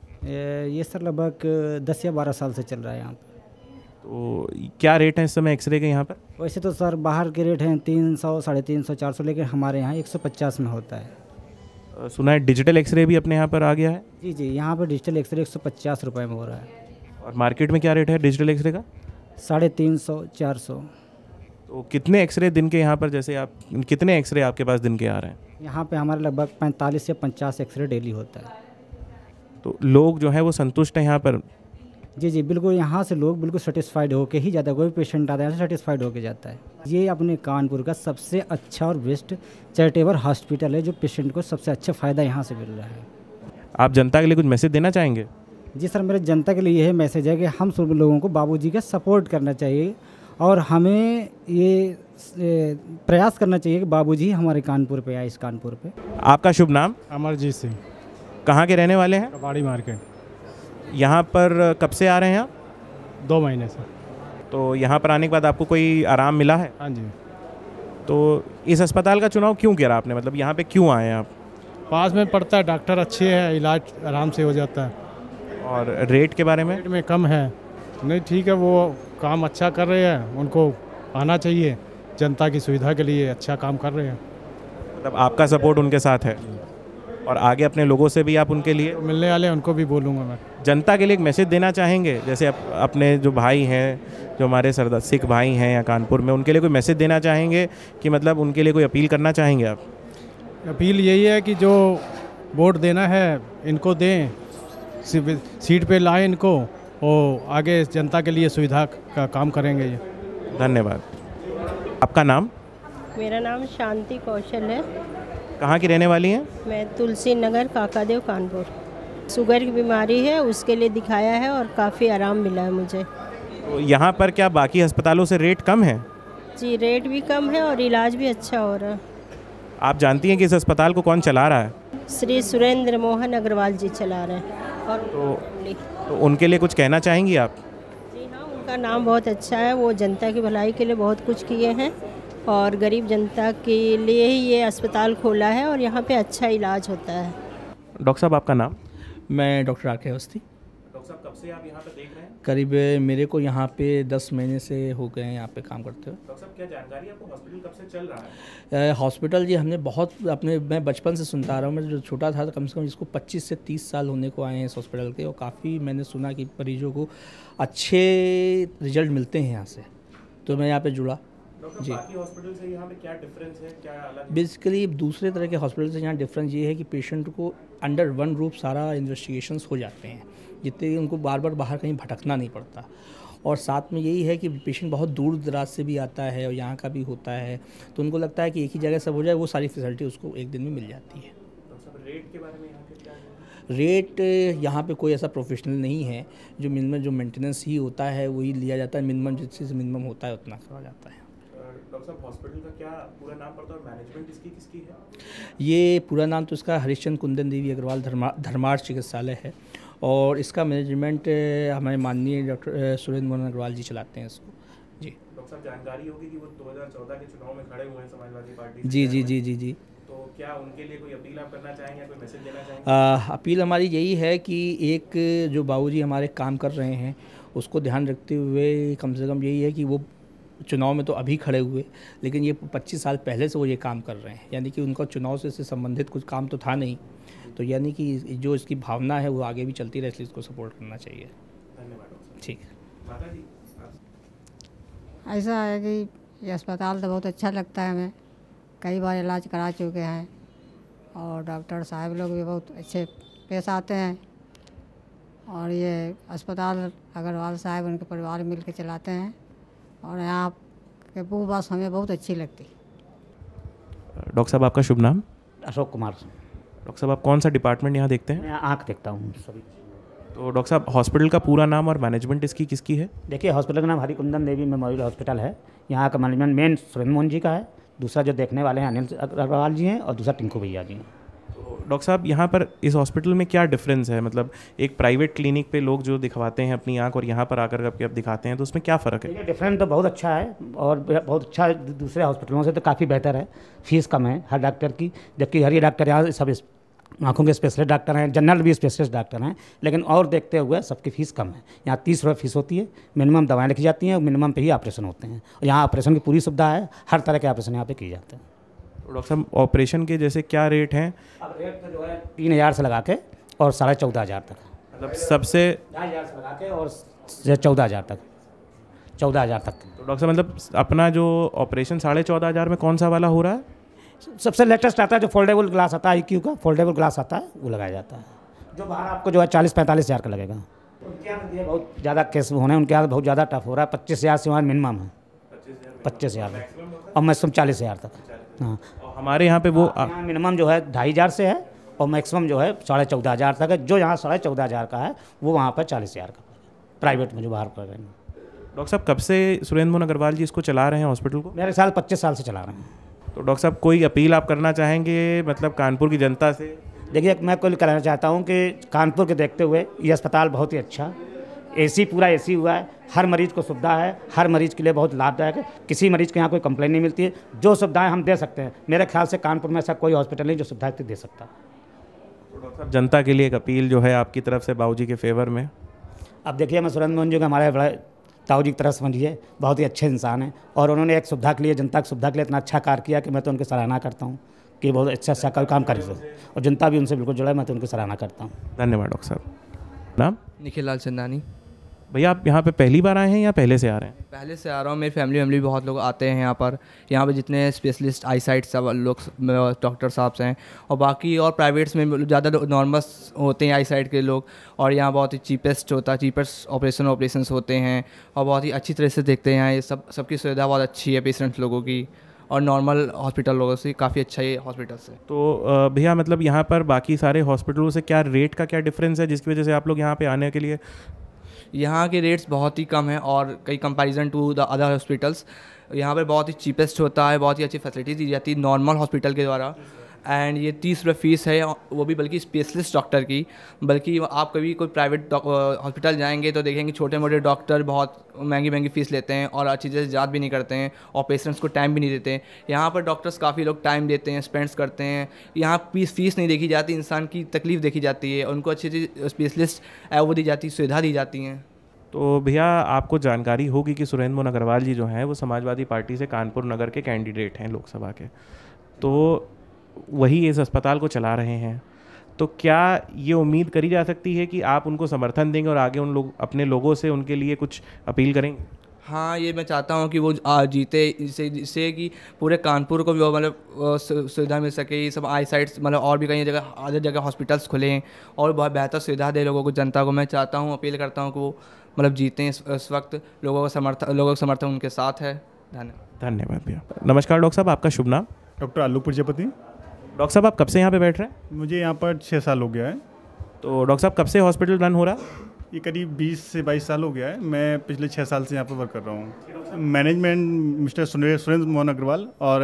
ये सर लगभग 10 या 12 साल से चल रहा है यहाँ पर। तो क्या रेट है इस समय एक्सरे के यहाँ पर? वैसे तो सर बाहर के रेट हैं 300, 350, 400, लेकिन हमारे यहाँ 150 में होता है। सुना है डिजिटल एक्सरे भी अपने यहाँ पर आ गया है? जी जी, यहाँ पर डिजिटल एक्सरे 150 रुपये में हो रहा है। और मार्केट में क्या रेट है डिजिटल एक्सरे का? 350, 400। तो कितने एक्सरे दिन के यहाँ पर, जैसे आप कितने एक्सरे आपके पास दिन के आ रहे हैं? यहाँ पे हमारे लगभग 45 से 50 एक्सरे डेली होता है। तो लोग जो है वो संतुष्ट हैं यहाँ पर? जी जी, बिल्कुल, यहाँ से लोग बिल्कुल सेटिस्फाइड होके ही जाता है। कोई पेशेंट आता है यहाँ से सेटिस्फाइड होके जाता है। ये अपने कानपुर का सबसे अच्छा और बेस्ट चैरिटेबल हॉस्पिटल है, जो पेशेंट को सबसे अच्छा फ़ायदा यहाँ से मिल रहा है। आप जनता के लिए कुछ मैसेज देना चाहेंगे? जी सर, मेरे जनता के लिए यही मैसेज है कि हम सब लोगों को बाबूजी का सपोर्ट करना चाहिए, और हमें ये प्रयास करना चाहिए कि बाबूजी हमारे कानपुर पे आए, इस कानपुर पे। आपका शुभ नाम? अमरजीत सिंह। कहाँ के रहने वाले हैं? कबाड़ी मार्केट। यहाँ पर कब से आ रहे हैं आप? 2 महीने से। तो यहाँ पर आने के बाद आपको कोई आराम मिला है? हाँ जी। तो इस अस्पताल का चुनाव क्यों किया आपने, मतलब यहाँ पे क्यों आए हैं आप? पास में पड़ता है, डॉक्टर अच्छे हैं, इलाज आराम से हो जाता है। और रेट के बारे में? रेट में कम है। नहीं, ठीक है, वो काम अच्छा कर रहे हैं, उनको आना चाहिए। जनता की सुविधा के लिए अच्छा काम कर रहे हैं। मतलब आपका सपोर्ट उनके साथ है, और आगे अपने लोगों से भी आप उनके लिए? मिलने वाले उनको भी बोलूँगा मैं। जनता के लिए एक मैसेज देना चाहेंगे, जैसे अपने जो भाई हैं, जो हमारे सरदार सिख भाई हैं या कानपुर में, उनके लिए कोई मैसेज देना चाहेंगे कि मतलब उनके लिए कोई अपील करना चाहेंगे आप? अपील यही है कि जो वोट देना है इनको दें, सीट पे लाएं इनको, और आगे जनता के लिए सुविधा का काम करेंगे ये। धन्यवाद। आपका नाम? मेरा नाम शांति कौशल है। कहाँ की रहने वाली हैं? मैं तुलसी नगर, काकादेव, कानपुर। शुगर की बीमारी है, उसके लिए दिखाया है और काफ़ी आराम मिला है मुझे। तो यहाँ पर क्या बाकी अस्पतालों से रेट कम है? जी, रेट भी कम है और इलाज भी अच्छा हो रहा है। आप जानती हैं कि इस अस्पताल को कौन चला रहा है? श्री सुरेंद्र मोहन अग्रवाल जी चला रहे हैं। और तो उनके लिए कुछ कहना चाहेंगी आप? जी हाँ, उनका नाम बहुत अच्छा है, वो जनता की भलाई के लिए बहुत कुछ किए हैं, और गरीब जनता के लिए ही ये अस्पताल खोला है, और यहाँ पे अच्छा इलाज होता है। डॉक्टर साहब, आपका नाम? मैं डॉक्टर आर के अवस्थी। डॉक्टर डॉक्टर साहब कब से आप यहाँ पे देख रहे हैं? करीब मेरे को यहाँ पे 10 महीने से हो गए हैं यहाँ पे काम करते हुए। डॉक्टर साहब क्या जानकारी आपको, हॉस्पिटल कब से चल रहा है? हॉस्पिटल जी हमने बहुत मैं बचपन से सुनता आ रहा हूँ। मैं जो छोटा था तो कम से कम इसको 25 से 30 साल होने को आए हैं इस हॉस्पिटल के, और काफ़ी मैंने सुना कि मरीजों को अच्छे रिजल्ट मिलते हैं यहाँ से, तो मैं यहाँ पे जुड़ा जी। बाकी हॉस्पिटल से यहाँ पे क्या डिफरेंस है, क्या अलग? बेसिकली दूसरे तरह के हॉस्पिटल से यहाँ डिफरेंस ये है कि पेशेंट को अंडर वन रूफ सारा इन्वेस्टिगेशंस हो जाते हैं, जितने उनको बार बार बाहर कहीं भटकना नहीं पड़ता। और साथ में यही है कि पेशेंट बहुत दूर दराज से भी आता है और यहाँ का भी होता है, तो उनको लगता है कि एक ही जगह सब हो जाए, वो सारी फैसिलिटी उसको एक दिन में मिल जाती है। रेट के बारे में यहाँ पे क्या है? रेट यहाँ पे कोई ऐसा प्रोफेशनल नहीं है, जो मिनिमम जो मेंटेनेंस ही होता है वही लिया जाता है, मिनिमम जिससे मिनिमम होता है उतना करा जाता है। डॉक्टर साहब हॉस्पिटल का क्या पूरा नाम पड़ता है और मैनेजमेंट इसकी किसकी है? ये पूरा नाम तो इसका हरिश्चंद्र कुंदन देवी अग्रवाल धर्मार्थ चिकित्सालय है, और इसका मैनेजमेंट हमारे माननीय डॉक्टर सुरेंद्र मोहन अग्रवाल जी चलाते हैं इसको जी। डॉक्टर साहब जानकारी होगी कि वो 2014 के चुनाव में खड़े हुए हैं समाजवादी पार्टी जी जी जी जी जी। तो क्या उनके लिए कोई अपील आप करना चाहेंगे या कोई मैसेज देना चाहेंगे? अपील हमारी यही है कि एक जो बाबूजी हमारे काम कर रहे हैं उसको ध्यान रखते हुए कम से कम यही है कि वो चुनाव में तो अभी खड़े हुए, लेकिन ये 25 साल पहले से वो ये काम कर रहे हैं, यानी कि उनका चुनाव से संबंधित कुछ काम तो था नहीं, तो यानी कि जो इसकी भावना है वो आगे भी चलती रहे, इसलिए इसको सपोर्ट करना चाहिए। धन्यवाद। ठीक माता जी ऐसा है कि ये अस्पताल तो बहुत अच्छा लगता है हमें, कई बार इलाज करा चुके हैं, और डॉक्टर साहब लोग भी बहुत अच्छे पेश आते हैं, और ये अस्पताल अग्रवाल साहब उनके परिवार मिल के चलाते हैं, और यहाँ के बस हमें बहुत अच्छी लगती। डॉक्टर साहब आपका शुभ नाम? अशोक कुमार। डॉक्टर साहब आप कौन सा डिपार्टमेंट यहाँ देखते हैं? मैं आँख देखता हूँ सभी। तो डॉक्टर साहब हॉस्पिटल का पूरा नाम और मैनेजमेंट इसकी किसकी है? देखिए हॉस्पिटल का नाम हरिकुंदन देवी मेमोरियल हॉस्पिटल है। यहाँ का मैनेजमेंट मेन सुरेंद्र मोहन जी का है, दूसरा जो देखने वाले हैं अनिल अग्रवाल जी हैं, और दूसरा टिंकू भैया जी हैं। तो डॉक्टर साहब यहाँ पर इस हॉस्पिटल में क्या डिफरेंस है, मतलब एक प्राइवेट क्लिनिक पे लोग जो दिखवाते हैं अपनी आँख और यहाँ पर आकर आप दिखाते हैं, तो उसमें क्या फ़र्क है? डिफरेंस तो बहुत अच्छा है, और बहुत अच्छा है, दूसरे हॉस्पिटलों से तो काफ़ी बेहतर है। फीस कम है हर डॉक्टर की, जबकि हर ये डॉक्टर यहाँ सब आँखों के स्पेशलिस्ट डॉक्टर हैं, जनरल भी स्पेशलिस्ट डॉक्टर हैं, लेकिन और देखते हुए सबकी फ़ीस कम है। यहाँ 30 रुपये फीस होती है, मिनिमम दवाएं लिखी जाती हैं, मिनिमम पे ही ऑपरेशन होते हैं, और यहाँ ऑपरेशन की पूरी सुविधा है, हर तरह के ऑपरेशन यहाँ पे किए जाते हैं। तो डॉक्टर साहब ऑपरेशन के जैसे क्या रेट हैं? अब रेट तो जो है 3000 से लगा के और 14,500 तक, मतलब सबसे 2,000 से लगा के और 14,000 तक, 14,000 तक। तो डॉक्टर साहब मतलब अपना जो ऑपरेशन 14,500 में कौन सा वाला हो रहा है? सबसे लेटेस्ट आता है जो फोल्डेबल ग्लास आता है, IQ का फोल्डेबल ग्लास आता है, वो लगाया जाता है, जो बाहर आपको जो है 40-45 हज़ार का लगेगा। उनके यहाँ बहुत ज़्यादा केस होने हैं, उनके यहाँ बहुत ज़्यादा टफ हो रहा है, 25,000 से वहाँ मिनिमम है, 25,000 और मैक्सिमम 40,000 तक। हाँ हमारे यहाँ पे वो मिनिमम जो है 2,500 से है, और मैक्सिमम जो है 14,500 तक है। जो यहाँ 14,500 का है वो वहाँ पर 40,000 का प्राइवेट में जो बाहर कर रहे हैं। डॉक्टर साहब कब से सुरेंद्र मोहन अग्रवाल जी इसको चला रहे हैं हॉस्पिटल को? मेरे ख्याल 25 साल से चला रहे हैं। तो डॉक्टर साहब कोई अपील आप करना चाहेंगे मतलब कानपुर की जनता से? देखिए मैं कुल कहना चाहता हूँ कि कानपुर के देखते हुए ये अस्पताल बहुत ही अच्छा, AC पूरा AC हुआ है, हर मरीज़ को सुविधा है, हर मरीज़ के लिए बहुत लाभदायक है, किसी मरीज़ के यहाँ कोई कंप्लेंट नहीं मिलती है, जो सुविधाएं हम दे सकते हैं। मेरे ख्याल से कानपुर में ऐसा कोई हॉस्पिटल नहीं जो सुविधाएं दे सकता। तो डॉक्टर साहब जनता के लिए एक अपील जो है आपकी तरफ से बाबूजी के फेवर में? अब देखिए मैं सुरेंद्र मोहन जी का हमारे बड़े ताऊ जी की तरफ समझिए, बहुत ही अच्छे इंसान हैं, और उन्होंने एक सुविधा के लिए, जनता की सुविधा के लिए इतना अच्छा कार्य किया कि मैं तो उनकी सराहना करता हूँ कि बहुत अच्छा काम कर रहे हैं, और जनता भी उनसे बिल्कुल जुड़ा है, मैं तो उनकी सराहना करता हूँ। धन्यवाद डॉक्टर साहब। नाम? निखिल लाल चंदानी। भैया आप यहाँ पे पहली बार आए हैं या पहले से आ रहे हैं? पहले से आ रहा हूँ, मेरी फैमिली बहुत लोग आते हैं यहाँ पर जितने स्पेशलिस्ट आई साइट सब लोग डॉक्टर साहब से हैं, और बाकी और प्राइवेट्स में ज़्यादा नॉर्मस होते हैं आई साइट के लोग, और यहाँ बहुत ही चीपेस्ट ऑपरेशंस होते हैं, और बहुत ही अच्छी तरह से देखते हैं। ये सबकी सुविधा बहुत अच्छी है पेशेंट लोगों की, और नॉर्मल हॉस्पिटल लोगों से काफ़ी अच्छा ये हॉस्पिटल से। तो भैया मतलब यहाँ पर बाकी सारे हॉस्पिटलों से क्या रेट का क्या डिफरेंस है जिसकी वजह से आप लोग यहाँ पे आने के लिए? यहाँ के रेट्स बहुत ही कम हैं, और कई comparison to the other hospitals यहाँ पर बहुत ही चीपेस्ट होता है, बहुत ही अच्छी फैसिलिटी दी जाती है नॉर्मल हॉस्पिटल के द्वारा, एंड ये 30 रुपये फ़ीस है, वो भी बल्कि स्पेशलिस्ट डॉक्टर की। बल्कि आप कभी कोई प्राइवेट हॉस्पिटल जाएंगे तो देखेंगे छोटे मोटे डॉक्टर बहुत महंगी महंगी फ़ीस लेते हैं और अच्छी तरह से जाँच भी नहीं करते हैं और पेशेंट्स को टाइम भी नहीं देते हैं। यहाँ पर डॉक्टर्स काफ़ी लोग टाइम देते हैं, स्पेंड्स करते हैं। यहाँ फ़ीस नहीं देखी जाती, इंसान की तकलीफ़ देखी जाती है, उनको अच्छी अच्छी स्पेशलिस्ट वो दी जाती, सुविधा दी जाती हैं। तो भैया आपको जानकारी होगी कि सुरेंद्र मोहन अग्रवाल जी जो हैं वो समाजवादी पार्टी से कानपुर नगर के कैंडिडेट हैं लोकसभा के, तो वही इस अस्पताल को चला रहे हैं। तो क्या ये उम्मीद करी जा सकती है कि आप उनको समर्थन देंगे और आगे उन लोग अपने लोगों से उनके लिए कुछ अपील करेंगे? हाँ, ये मैं चाहता हूँ कि वो जीते, इससे कि पूरे कानपुर को भी वो मतलब सुविधा मिल सके। ये सब आई साइट्स मतलब और भी कई जगह अदर जगह हॉस्पिटल्स खुलें और बहुत बेहतर सुविधा दे लोगों को, जनता को। मैं चाहता हूँ, अपील करता हूँ कि वो मतलब जीतें। इस वक्त लोगों का समर्थन उनके साथ है। धन्यवाद भैया। नमस्कार डॉक्टर साहब, आपका शुभ नाम? डॉक्टर आलोक प्रजापति। डॉक्टर साहब आप कब से यहाँ पे बैठ रहे हैं? मुझे यहाँ पर 6 साल हो गया है। तो डॉक्टर साहब कब से हॉस्पिटल रन हो रहा? ये करीब 20 से 22 साल हो गया है। मैं पिछले 6 साल से यहाँ पर वर्क कर रहा हूँ। मैनेजमेंट मिस्टर सुरेंद्र मोहन अग्रवाल और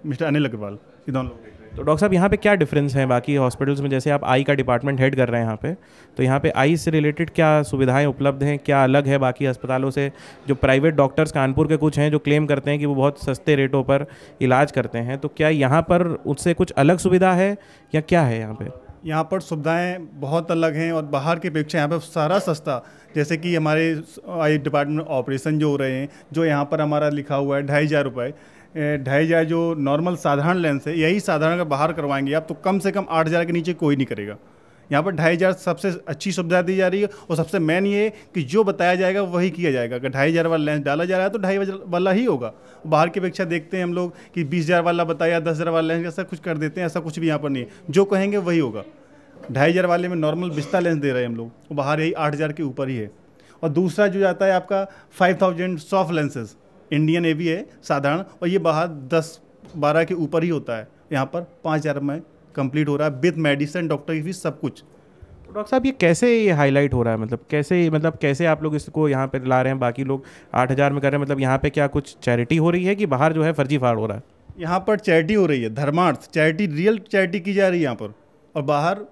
मिस्टर अनिल अग्रवाल, ये दोनों लोग। तो डॉक्टर साहब यहाँ पे क्या डिफरेंस है बाकी हॉस्पिटल्स में? जैसे आप आई का डिपार्टमेंट हेड कर रहे हैं यहाँ पे, तो यहाँ पे आई से रिलेटेड क्या सुविधाएं उपलब्ध हैं, क्या अलग है बाकी अस्पतालों से? जो प्राइवेट डॉक्टर्स कानपुर के कुछ हैं जो क्लेम करते हैं कि वो बहुत सस्ते रेटों पर इलाज करते हैं, तो क्या यहाँ पर उससे कुछ अलग सुविधा है या क्या है यहाँ पे? यहाँ पर सुविधाएं बहुत अलग हैं और बाहर की अपेक्षा यहाँ पर सारा सस्ता। जैसे कि हमारे आई डिपार्टमेंट ऑपरेशन जो हो रहे हैं, जो यहाँ पर हमारा लिखा हुआ है 2500 रुपये, 2500 जो नॉर्मल साधारण लेंस है, यही साधारण अगर बाहर करवाएंगे आप तो कम से कम 8000 के नीचे कोई नहीं करेगा। यहाँ पर 2500 सबसे अच्छी सुविधा दी जा रही है और सबसे मेन ये कि जो बताया जाएगा वही किया जाएगा। अगर 2500 वाला लेंस डाला जा रहा है तो 2500 वाला ही होगा। बाहर की अपेक्षा देखते हैं हम लोग कि 20000 वाला बताया, 10,000 वाला लेंस ऐसा कुछ कर देते हैं, ऐसा कुछ भी यहाँ पर नहीं है। जो कहेंगे वही होगा। 2500 वाले में नॉर्मल बिस्ता लेंस दे रहे हैं हम लोग, वो बाहर यही 8000 के ऊपर ही है। और दूसरा जो जाता है आपका 5000 सॉफ्ट लेंसेज, इंडियन एवी है साधारण, और ये बाहर 10-12 के ऊपर ही होता है। यहाँ पर 5000 में कंप्लीट हो रहा है विद मेडिसिन, डॉक्टर की फीस, सब कुछ। तो डॉक्टर साहब ये कैसे हाईलाइट हो रहा है? मतलब कैसे आप लोग इसको यहाँ पे ला रहे हैं? बाकी लोग 8000 में कर रहे हैं, मतलब यहाँ पे क्या कुछ चैरिटी हो रही है कि बाहर जो है फर्जी फाड़ हो रहा है? यहाँ पर चैरिटी हो रही है, धर्मार्थ चैरिटी, रियल चैरिटी की जा रही है यहाँ पर। और बाहर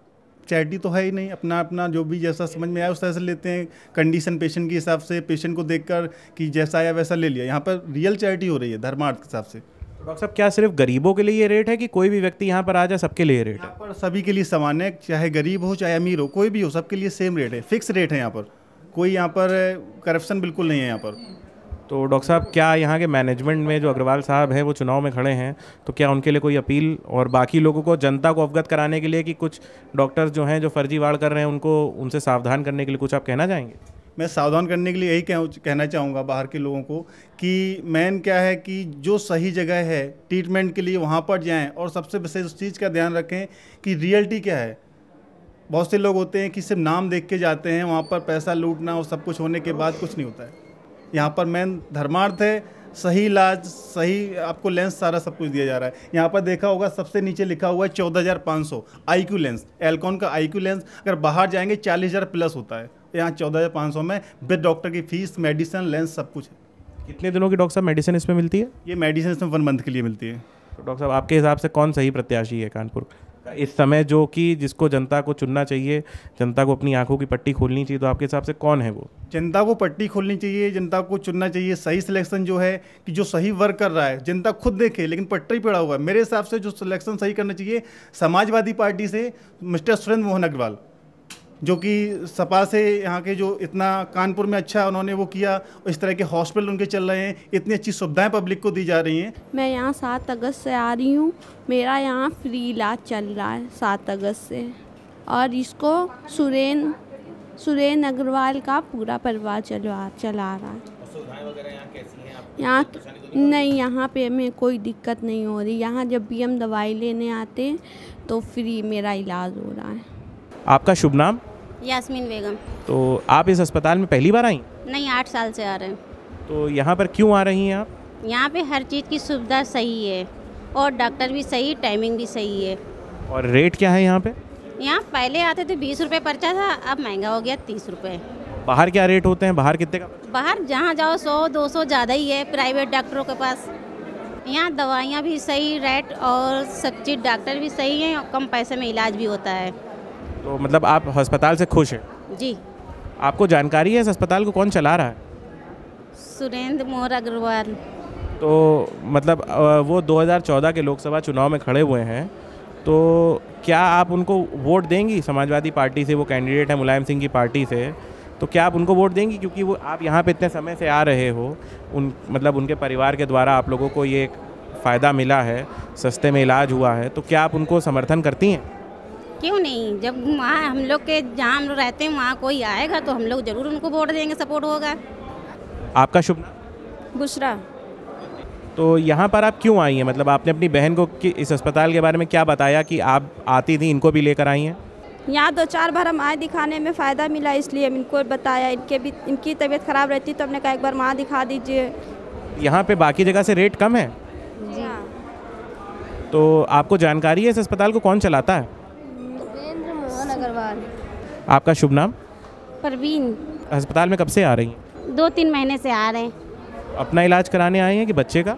चैरिटी तो है ही नहीं, अपना अपना जो भी जैसा समझ में आया उस तरह से लेते हैं, कंडीशन पेशेंट के हिसाब से, पेशेंट को देखकर कि जैसा आया वैसा ले लिया। यहाँ पर रियल चैरिटी हो रही है धर्मार्थ के हिसाब से। डॉक्टर साहब क्या सिर्फ गरीबों के लिए ये रेट है कि कोई भी व्यक्ति यहाँ पर आ जाए सबके लिए रेट है? यहाँ पर सभी के लिए समान है, चाहे गरीब हो चाहे अमीर हो, कोई भी हो, सबके लिए सेम रेट है, फिक्स रेट है। यहाँ पर कोई यहाँ पर करप्शन बिल्कुल नहीं है यहाँ पर। तो डॉक्टर साहब क्या यहाँ के मैनेजमेंट में जो अग्रवाल साहब हैं वो चुनाव में खड़े हैं, तो क्या उनके लिए कोई अपील और बाकी लोगों को, जनता को अवगत कराने के लिए कि कुछ डॉक्टर्स जो हैं जो फर्जीवाड़ कर रहे हैं उनको, उनसे सावधान करने के लिए कुछ आप कहना चाहेंगे? मैं सावधान करने के लिए यही कहना चाहूँगा बाहर के लोगों को कि मेन क्या है कि जो सही जगह है ट्रीटमेंट के लिए वहाँ पर जाएँ, और सबसे विशेष चीज़ का ध्यान रखें कि रियलिटी क्या है। बहुत से लोग होते हैं कि सिर्फ नाम देख के जाते हैं, वहाँ पर पैसा लूटना और सब कुछ होने के बाद कुछ नहीं होता है। यहाँ पर मेन धर्मार्थ है, सही इलाज, सही आपको लेंस, सारा सब कुछ दिया जा रहा है। यहाँ पर देखा होगा सबसे नीचे लिखा हुआ है 14,500 IQ लेंस, एल्कॉन का IQ लेंस। अगर बाहर जाएंगे 40,000 प्लस होता है, यहाँ 14,500 में विद डॉक्टर की फीस, मेडिसिन, लेंस, सब कुछ है। कितने दिनों की डॉक्टर साहब मेडिसिन इसमें मिलती है? ये मेडिसिन इसमें 1 मंथ के लिए मिलती है। तो डॉक्टर साहब आपके हिसाब से कौन सही प्रत्याशी है कानपुर इस समय, जो कि जिसको जनता को चुनना चाहिए, जनता को अपनी आंखों की पट्टी खोलनी चाहिए, तो आपके हिसाब से कौन है वो? जनता को पट्टी खोलनी चाहिए, जनता को चुनना चाहिए। सही सिलेक्शन जो है कि जो सही वर्क कर रहा है, जनता खुद देखे, लेकिन पट्टी पड़ा हुआ है। मेरे हिसाब से जो सिलेक्शन सही करना चाहिए समाजवादी पार्टी से मिस्टर सुरेंद्र मोहन अग्रवाल, जो कि सपा से यहाँ के जो इतना कानपुर में अच्छा उन्होंने वो किया, इस तरह के हॉस्पिटल उनके चल रहे हैं, इतनी अच्छी सुविधाएं पब्लिक को दी जा रही हैं। मैं यहाँ 7 अगस्त से आ रही हूँ, मेरा यहाँ फ्री इलाज चल रहा है 7 अगस्त से, और इसको सुरेंद्र अग्रवाल का पूरा परिवार चला रहा है। यहाँ नहीं, यहाँ पे हमें कोई दिक्कत नहीं हो रही। यहाँ जब भी हम दवाई लेने आते हैं तो फ्री मेरा इलाज हो रहा है। आपका शुभ नाम? यास्मीन बेगम। तो आप इस अस्पताल में पहली बार आई? नहीं, 8 साल से आ रहे हैं। तो यहाँ पर क्यों आ रही हैं आप? यहाँ पे हर चीज़ की सुविधा सही है और डॉक्टर भी सही, टाइमिंग भी सही है। और रेट क्या है यहाँ पे? यहाँ पहले आते थे 20 रुपये पर्चा था, अब महंगा हो गया 30 रुपये। बाहर क्या रेट होते हैं? बाहर कितने का? बाहर जहाँ जाओ 100-200 ज़्यादा ही है प्राइवेट डॉक्टरों के पास। यहाँ दवाइयाँ भी सही, रेट और सब चीज़, डॉक्टर भी सही हैं और कम पैसे में इलाज भी होता है। तो मतलब आप अस्पताल से खुश हैं? जी। आपको जानकारी है इस अस्पताल को कौन चला रहा है? सुरेंद्र मोहन अग्रवाल। तो मतलब वो 2014 के लोकसभा चुनाव में खड़े हुए हैं, तो क्या आप उनको वोट देंगी? समाजवादी पार्टी से वो कैंडिडेट है, मुलायम सिंह की पार्टी से, तो क्या आप उनको वोट देंगी? क्योंकि वो आप यहाँ पे इतने समय से आ रहे हो, मतलब उनके परिवार के द्वारा आप लोगों को ये फ़ायदा मिला है, सस्ते में इलाज हुआ है, तो क्या आप उनको समर्थन करती हैं? क्यों नहीं, जब वहाँ हम लोग के जहाँ हम लोग रहते हैं वहाँ कोई आएगा तो हम लोग ज़रूर उनको वोट देंगे, सपोर्ट होगा। आपका शुभ नाम? बुशरा। तो यहाँ पर आप क्यों आई हैं? मतलब आपने अपनी बहन को इस अस्पताल के बारे में क्या बताया कि आप आती थी, इनको भी लेकर आई हैं? यहाँ 2-4 बार हम आए, दिखाने में फ़ायदा मिला, इसलिए हम इनको बताया। इनकी तबीयत ख़राब रहती तो हमने कहा एक बार वहाँ दिखा दीजिए। यहाँ पे बाकी जगह से रेट कम है? जी हाँ। तो आपको जानकारी है इस अस्पताल को कौन चलाता है? सुरेंद्र मोहन अग्रवाल। आपका शुभ नाम? परवीन। अस्पताल में कब से आ रही हैं? 2-3 महीने से आ रहे हैं। अपना इलाज कराने आए हैं कि बच्चे का?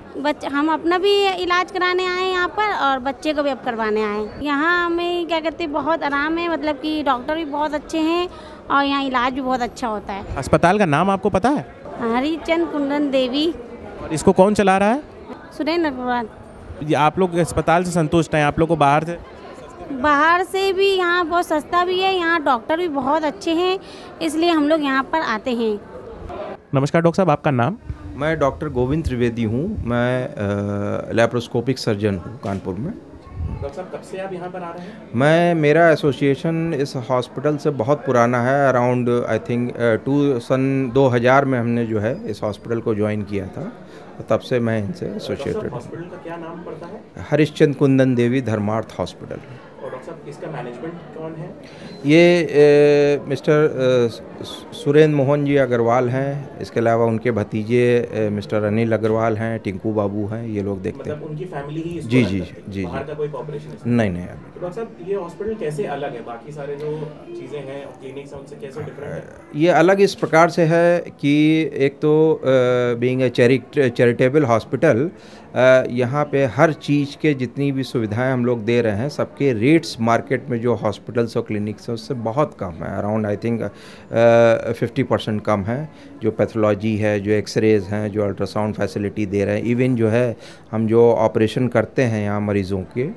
हम अपना भी इलाज कराने आए हैं यहाँ पर और बच्चे को भी अब करवाने आए हैं। यहाँ हमें क्या कहते हैं, बहुत आराम है, मतलब कि डॉक्टर भी बहुत अच्छे हैं और यहाँ इलाज भी बहुत अच्छा होता है। अस्पताल का नाम आपको पता है? हरिचंद कुंदन देवी। और इसको कौन चला रहा है? सुरेंद्र अग्रवाल। आप लोग अस्पताल से संतुष्ट हैं? आप लोग को बाहर से भी यहाँ बहुत सस्ता भी है, यहाँ डॉक्टर भी बहुत अच्छे हैं, इसलिए हम लोग यहाँ पर आते हैं। नमस्कार डॉक्टर साहब, आपका नाम? मैं डॉक्टर गोविंद त्रिवेदी हूँ। मैं लैप्रोस्कोपिक सर्जन हूँ कानपुर में। डॉक्टर साहब, कब से आप यहाँ पर आ रहे हैं? मेरा एसोसिएशन इस हॉस्पिटल से बहुत पुराना है। अराउंड आई थिंक सन 2000 में हमने जो है इस हॉस्पिटल को ज्वाइन किया था, तब से मैं इनसे एसोसिएटेड हूँ। हॉस्पिटल का क्या नाम पड़ता है? हरिश्चंद कुंदन देवी धर्मार्थ हॉस्पिटल। और डॉक्टर साहब, इसका मैनेजमेंट कौन है? ये मिस्टर सुरेंद्र मोहन जी अग्रवाल हैं। इसके अलावा उनके भतीजे मिस्टर अनिल अग्रवाल हैं, टिंकू बाबू हैं, ये लोग देखते हैं। मतलब उनकी फैमिली ही इसको जी जी जी। बाहर का कोई कॉर्पोरेशन नहीं। तो डॉक्टर साहब, ये हॉस्पिटल कैसे अलग है? बाकी सारे जो चीज़ें हैं क्लिनिक्स हैं उनसे कैसे डिफरेंट है? ये अलग इस प्रकार से है कि एक तो बीइंग ए चैरिटेबल हॉस्पिटल, यहाँ पे हर चीज़ के जितनी भी सुविधाएं हम लोग दे रहे हैं, सबके रेट्स मार्केट में जो हॉस्पिटल्स और क्लिनिक्स हैं उससे बहुत कम है। अराउंड आई थिंक 50% कम है। जो पैथोलॉजी है, जो एक्सरेज हैं, जो अल्ट्रासाउंड फैसिलिटी दे रहे हैं, इवन जो है हम जो ऑपरेशन करते हैं यहाँ मरीज़ों के,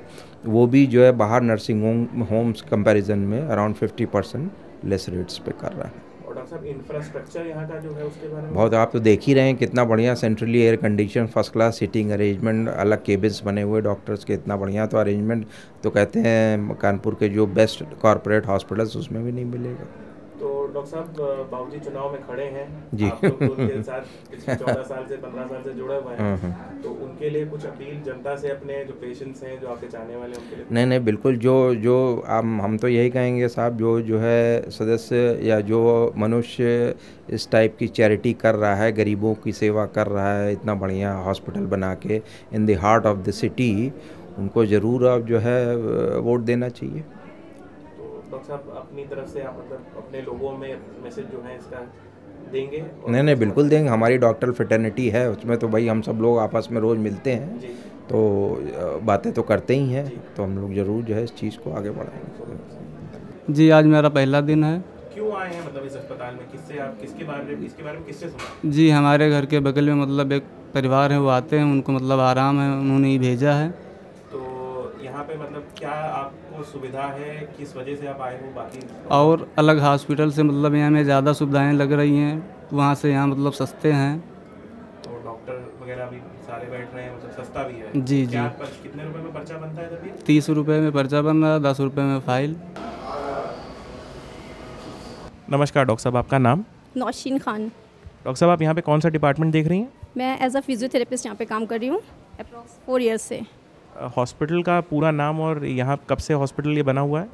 वो भी जो है बाहर नर्सिंग होम्स कंपैरिजन में अराउंड 50% लेस रेट्स पे कर रहे हैं। डॉक्टर साहब, इंफ्रास्ट्रक्चर यहाँ का जो है उसके बारे में बहुत, आप तो देख ही रहे हैं कितना बढ़िया centrally air condition, first class seating arrangement, अलग केबिन्स बने हुए डॉक्टर्स के, इतना बढ़िया तो अरेंजमेंट तो कहते हैं कानपुर के जो बेस्ट कॉरपोरेट हॉस्पिटल्स उसमें भी नहीं मिलेगा। तो डॉक्टर साहब, बाबूजी चुनाव में खड़े हैं जी। आप लोग तो उनके साथ पिछले 14 साल से 15 साल से जुड़े हुए हैं, तो उनके लिए कुछ अपील जनता से, अपने जो पेशेंट्स हैं, जो आपके चाहने वाले हैं, उनके लिए? नहीं बिल्कुल, जो हम तो यही कहेंगे साहब, जो है सदस्य या जो मनुष्य इस टाइप की चैरिटी कर रहा है, गरीबों की सेवा कर रहा है, इतना बढ़िया हॉस्पिटल बना के in the heart of the city, उनको ज़रूर अब जो है वोट देना चाहिए। डॉक्टर साहब, अपनी तरफ से आप मतलब अपने लोगों में मैसेज जो है इसका देंगे? नहीं बिल्कुल देंगे। हमारी डॉक्टर फ्रेटर्निटी है, उसमें तो भाई हम सब लोग आपस में रोज़ मिलते हैं, तो बातें तो करते ही हैं, तो हम लोग ज़रूर जो है इस चीज़ को आगे बढ़ाएंगे। जी, आज मेरा पहला दिन है। क्यों आए हैं मतलब इस अस्पताल में? इसके बारे में किससे सुना? जी, हमारे घर के बगल में मतलब एक परिवार है, वो आते हैं, उनको मतलब आराम है, उन्होंने ही भेजा है। तो यहाँ पे मतलब क्या आपको सुविधा है, किस वजह से आप आए हो? बाकी और अलग हॉस्पिटल से मतलब यहाँ में ज़्यादा सुविधाएं लग रही हैं, वहाँ से यहाँ मतलब सस्ते हैं। तो डॉक्टर वगैरह भी सारे बैठ रहे हैं, मतलब सस्ता भी है? जी। कितने रुपए में पर्चा बनता है तभी? 30 रुपये में पर्चा बन रहा है, 10 रुपये में फाइल। नमस्कार डॉक्टर साहब, आपका नाम? नौशीन खान। डॉक्टर साहब, आप यहाँ पे कौन सा डिपार्टमेंट देख रही हैं? मैं एज अ फिजियोथेरेपिस्ट यहाँ पे काम कर रही हूँ अप्रॉक्स 4 ईयर्स से। हॉस्पिटल का पूरा नाम और यहाँ कब से हॉस्पिटल ये बना हुआ है?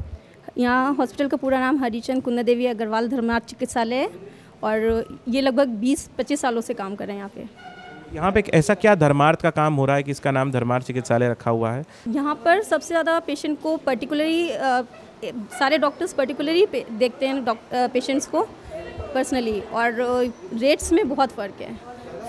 यहाँ हॉस्पिटल का पूरा नाम हरिचंद कुंदन देवी अग्रवाल धर्मार्थ चिकित्सालय है और ये लगभग 20-25 सालों से काम कर रहे हैं यहाँ पे। यहाँ पे ऐसा क्या धर्मार्थ का काम हो रहा है कि इसका नाम धर्मार्थ चिकित्सालय रखा हुआ है? यहाँ पर सबसे ज़्यादा पेशेंट को पर्टिकुलरली सारे डॉक्टर्स पर्टिकुलरली पेशेंट्स को पर्सनली, और रेट्स में बहुत फ़र्क है।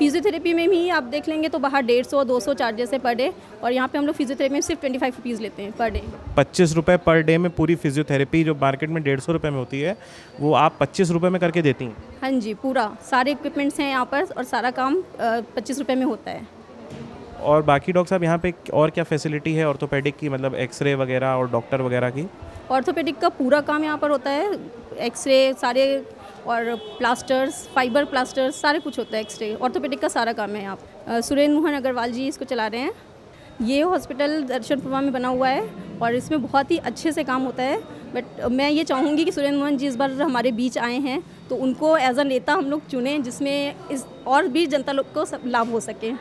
फिजियोथेरेपी में भी आप देख लेंगे तो बाहर 150-200 चार्जेस है पर डे, और यहाँ पे हम लोग फिजियोथेरेपी में सिर्फ 25 रुपीज़ लेते हैं पर डे। 25 रुपये पर डे में पूरी फिजियोथेरेपी जो मार्केट में 150 रुपये में होती है वो आप 25 रुपये में करके देती हैं? हाँ जी, पूरा सारे इक्विपमेंट्स हैं यहाँ पर और सारा काम 25 रुपये में होता है। और बाकी डॉक्टर साहब यहाँ पे और क्या फैसिलिटी है ऑर्थोपेडिक की, मतलब एक्सरे वगैरह और डॉक्टर वगैरह की? ऑर्थोपेडिक का पूरा काम यहाँ पर होता है, एक्सरे सारे और प्लास्टर्स, फाइबर प्लास्टर्स सारे कुछ होता है। एक्सरे ऑर्थोपेडिक का सारा काम है यहाँ पर। सुरेंद्र मोहन अग्रवाल जी इसको चला रहे हैं। ये हॉस्पिटल दर्शनपुरा में बना हुआ है और इसमें बहुत ही अच्छे से काम होता है। बट मैं ये चाहूँगी कि सुरेंद्र मोहन जी इस बार हमारे बीच आए हैं तो उनको एज अ नेता हम लोग चुने जिसमें इस और भी जनता लोग को लाभ हो सके।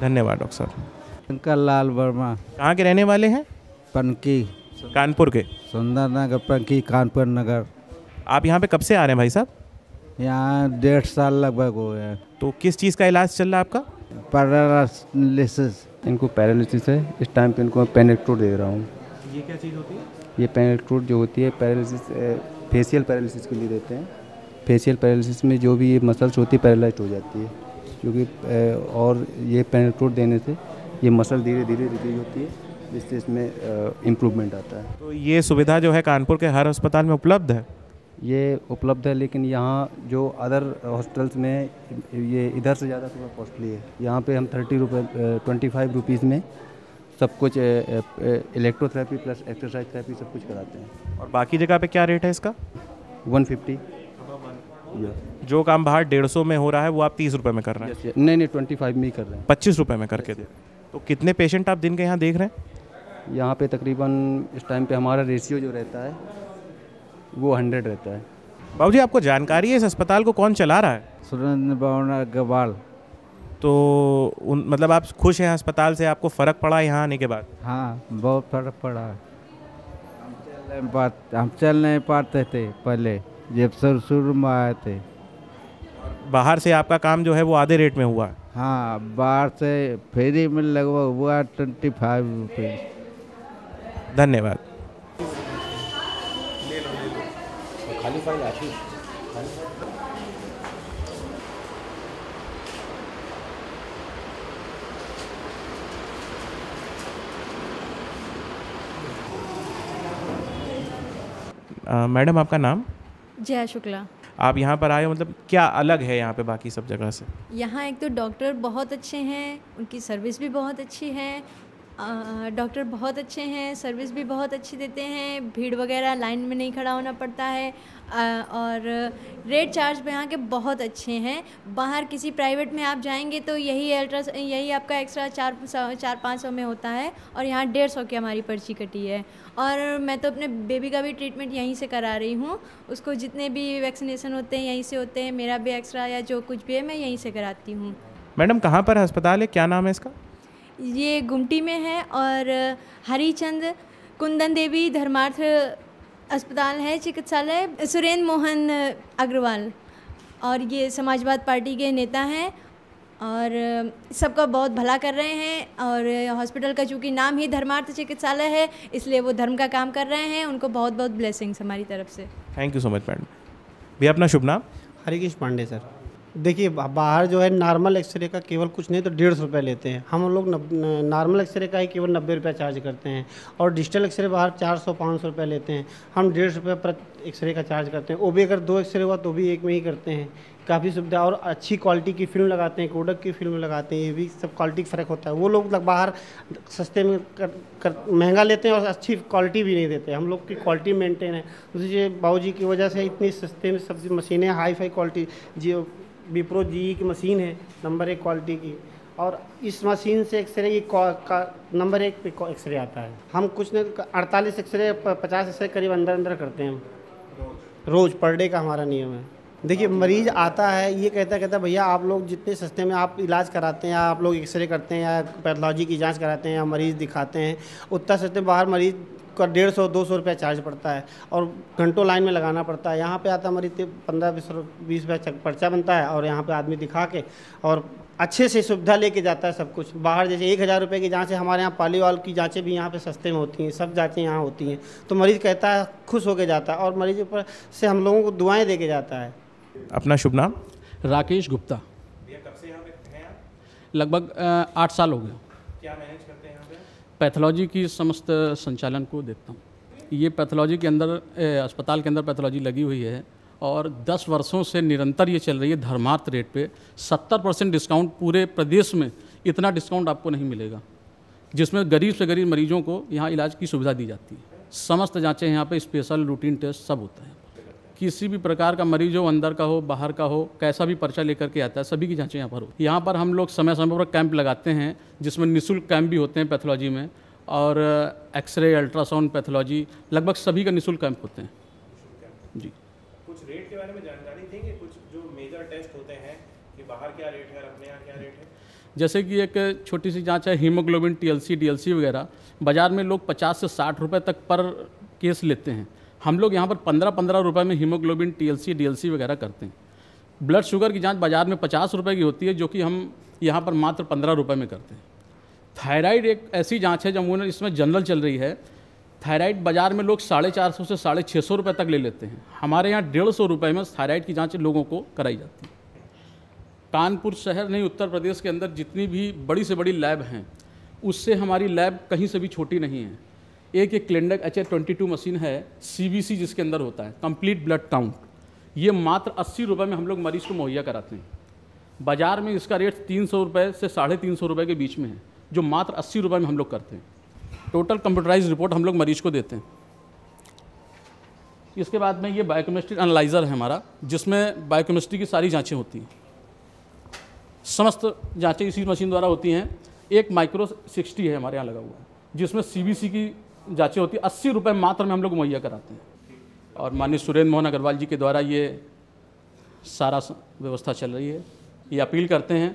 धन्यवाद डॉक्टर साहब। शंकर लाल वर्मा। कहाँ के रहने वाले हैं? पनकी, कानपुर के। सुंदर नगर, पनकी, कानपुर नगर। आप यहाँ पे कब से आ रहे हैं भाई साहब? यहाँ 1.5 साल लगभग हो गया। तो किस चीज़ का इलाज चल रहा है आपका? पैरालिसिस। इनको पैरालिसिस है, इस टाइम पे इनको पेनेक्ट्रोड दे रहा हूँ। ये क्या चीज़ होती है? ये पेनेक्ट्रोड जो होती है पैरालिसिस, फेशियल पैरालिसिस के लिए देते हैं। फेशियल पैरालिसिस में जो भी ये मसल्स होती है पैरालाइज्ड हो जाती है, क्योंकि और ये पेनेक्ट्रोड देने से ये मसल धीरे धीरे रिलीज होती है, जिससे इसमें इम्प्रूवमेंट आता है। तो ये सुविधा जो है कानपुर के हर अस्पताल में उपलब्ध है? ये उपलब्ध है, लेकिन यहाँ जो अदर हॉस्पिटल्स में ये इधर से ज़्यादा थोड़ा कॉस्टली है। यहाँ पे हम 25 रुपीज़ में सब कुछ इलेक्ट्रोथेरेपी प्लस एक्सरसाइज थेरेपी सब कुछ कराते हैं। और बाकी जगह पे क्या रेट है इसका? 150। जो काम बाहर 150 में हो रहा है वो आप 30 रुपये में कर रहे हैं? नहीं 25 में ही कर रहे हैं। 25 रुपये में करके दे। तो कितने पेशेंट आप दिन के यहाँ देख रहे हैं? यहाँ पे तकरीबन इस टाइम पे हमारा रेशियो जो रहता है वो 100 रहता है। बाबू जी, आपको जानकारी है इस अस्पताल को कौन चला रहा है? सुरेंद्र मोहन अग्रवाल। तो मतलब आप खुश हैं अस्पताल से? आपको फ़र्क पड़ा यहाँ आने के बाद? हाँ, बहुत फ़र्क पड़ा। हम चल नहीं पाते थे पहले, जब शुरू में आए थे। बाहर से आपका काम जो है वो आधे रेट में हुआ? हाँ, बाहर से फ्री में लगभग हुआ 25 रुपये। धन्यवाद। खाली फाइल आती मैडम आपका नाम? जय शुक्ला। आप यहाँ पर आए हो, मतलब क्या अलग है यहाँ पे बाकी सब जगह से? यहाँ एक तो डॉक्टर बहुत अच्छे हैं, उनकी सर्विस भी बहुत अच्छी है। डॉक्टर बहुत अच्छे हैं, सर्विस भी बहुत अच्छी देते हैं, भीड़ वगैरह लाइन में नहीं खड़ा होना पड़ता है। और रेट चार्ज भी यहाँ के बहुत अच्छे हैं। बाहर किसी प्राइवेट में आप जाएंगे तो यही आपका एक्स्ट्रा 400-500 में होता है और यहाँ 150 की हमारी पर्ची कटी है। और मैं तो अपने बेबी का भी ट्रीटमेंट यहीं से करा रही हूँ, उसको जितने भी वैक्सीनेशन होते हैं यहीं से होते हैं, मेरा भी एक्स्ट्रा या जो कुछ भी है मैं यहीं से कराती हूँ। मैडम कहाँ पर अस्पताल है, क्या नाम है इसका? ये गुमटी में है और हरिचंद कुंदन देवी धर्मार्थ अस्पताल है, चिकित्सालय सुरेंद्र मोहन अग्रवाल, और ये समाजवाद पार्टी के नेता हैं और सबका बहुत भला कर रहे हैं। और हॉस्पिटल का चूँकि नाम ही धर्मार्थ चिकित्सालय है इसलिए वो धर्म का काम कर रहे हैं, उनको बहुत बहुत ब्लेसिंग्स हमारी तरफ से। Thank you so much madam. भैया अपना शुभ नाम? हरिकृष्ण पांडे सर। देखिए बाहर जो है नॉर्मल एक्सरे का केवल कुछ नहीं तो 150 रुपये लेते हैं, हम लोग नॉर्मल एक्सरे का ही केवल 90 रुपये चार्ज करते हैं। और डिजिटल एक्सरे बाहर 400-500 रुपये लेते हैं, हम 150 रुपये प्रति एक्सरे का चार्ज करते हैं। वो भी अगर 2 एक्सरे हुआ तो भी एक में ही करते हैं। काफ़ी सुविधा और अच्छी क्वालिटी की फिल्म लगाते हैं, कोडक की फिल्म लगाते हैं, ये भी सब क्वालिटी का फ़र्क होता है। वो लोग बाहर सस्ते में महंगा लेते हैं और अच्छी क्वालिटी भी नहीं देते, हम लोग की क्वालिटी मेंटेन है। दूसरी बाबू जी की वजह से इतनी सस्ते में सब मशीनें हाई फाई क्वालिटी जी विप्रो जी की मशीन है नंबर 1 क्वालिटी की, और इस मशीन से एक्सरे की नंबर 1 पे एक्सरे आता है। हम कुछ नहीं 48 एक्सरे 50 एक्सरे करीब अंदर करते हैं रोज़, पर डे का हमारा नियम है। देखिए मरीज़ आता है ये कहता भैया आप लोग जितने सस्ते में आप इलाज कराते हैं या आप लोग एक्सरे करते हैं या पैथोलॉजी की जांच कराते हैं या मरीज़ दिखाते हैं, उतना सस्ते बाहर मरीज़ का 150-200 रुपये चार्ज पड़ता है और घंटों लाइन में लगाना पड़ता है। यहाँ पे आता मरीज 15-20 रुपये पर्चा बनता है और यहाँ पे आदमी दिखा के और अच्छे से सुविधा लेके जाता है सब कुछ। बाहर जैसे 1000 रुपये की जाँच है, हमारे यहाँ पालीवाल की जाँचें भी यहाँ पे सस्ते में होती हैं, सब जाँचें यहाँ होती हैं। तो मरीज़ कहता है खुश होके जाता है और मरीज ऊपर से हम लोगों को दुआएँ दे के जाता है। अपना शुभ नाम? राकेश गुप्ता। कब से यहाँ पे लगभग 8 साल हो गए। क्या मैनेज करते हैं यहाँ पे? पैथोलॉजी की समस्त संचालन को देखता हूँ। ये पैथोलॉजी के अंदर अस्पताल के अंदर पैथोलॉजी लगी हुई है और 10 वर्षों से निरंतर ये चल रही है धर्मार्थ रेट पे। 70% डिस्काउंट, पूरे प्रदेश में इतना डिस्काउंट आपको नहीं मिलेगा, जिसमें गरीब से गरीब मरीजों को यहाँ इलाज की सुविधा दी जाती है। समस्त जांचें यहाँ पे, स्पेशल रूटीन टेस्ट सब होता है। किसी भी प्रकार का मरीज हो, अंदर का हो, बाहर का हो, कैसा भी पर्चा लेकर के आता है, सभी की जांचें यहाँ पर हो। यहाँ पर हम लोग समय समय पर कैंप लगाते हैं, जिसमें निःशुल्क कैंप भी होते हैं पैथोलॉजी में, और एक्सरे, अल्ट्रासाउंड, पैथोलॉजी, लगभग सभी का निःशुल्क कैंप होते हैं जी। कुछ रेट के बारे में जानकारी देंगे? कुछ जो मेजर टेस्ट होते हैं कि बाहर क्या रेट है और अपने यहाँ क्या रेट है? जैसे कि एक छोटी सी जांच है हीमोग्लोबिन, टीएलसी, डीएलसी वगैरह, बाज़ार में लोग 50 से 60 रुपये तक पर केस लेते हैं। हम लोग यहाँ पर 15-15 रुपये में हीमोग्लोबिन, टीएलसी, डीएलसी वगैरह करते हैं। ब्लड शुगर की जांच बाज़ार में 50 रुपये की होती है, जो कि हम यहाँ पर मात्र 15 रुपये में करते हैं। थायराइड एक ऐसी जांच है जब इसमें जनरल चल रही है। थायराइड बाज़ार में लोग 450 से 650 रुपये तक ले लेते हैं, हमारे यहाँ 150 रुपये में थायराइड की जाँच लोगों को कराई जाती है। कानपुर शहर नहीं, उत्तर प्रदेश के अंदर जितनी भी बड़ी से बड़ी लैब हैं, उससे हमारी लैब कहीं से भी छोटी नहीं है। एक क्लिनिक HA-22 मशीन है, CBC जिसके अंदर होता है कंप्लीट ब्लड काउंट, ये मात्र 80 रुपये में हम लोग मरीज़ को मुहैया कराते हैं। बाज़ार में इसका रेट 300 रुपये से 350 रुपये के बीच में है, जो मात्र 80 रुपये में हम लोग करते हैं। टोटल कंप्यूटराइज रिपोर्ट हम लोग मरीज़ को देते हैं। इसके बाद में ये बायोकेमिस्ट्री एनालाइज़र है हमारा, जिसमें बायोकेमिस्ट्री की सारी जाँचें होती हैं। समस्त जांचें इसी मशीन द्वारा होती हैं। एक माइक्रो 60 है हमारे यहाँ लगा हुआ है, जिसमें CBC की जांचें होती है। 80 रुपये मात्र में हम लोग मुहैया कराते हैं। और माननीय सुरेंद्र मोहन अग्रवाल जी के द्वारा ये सारा व्यवस्था चल रही है। ये अपील करते हैं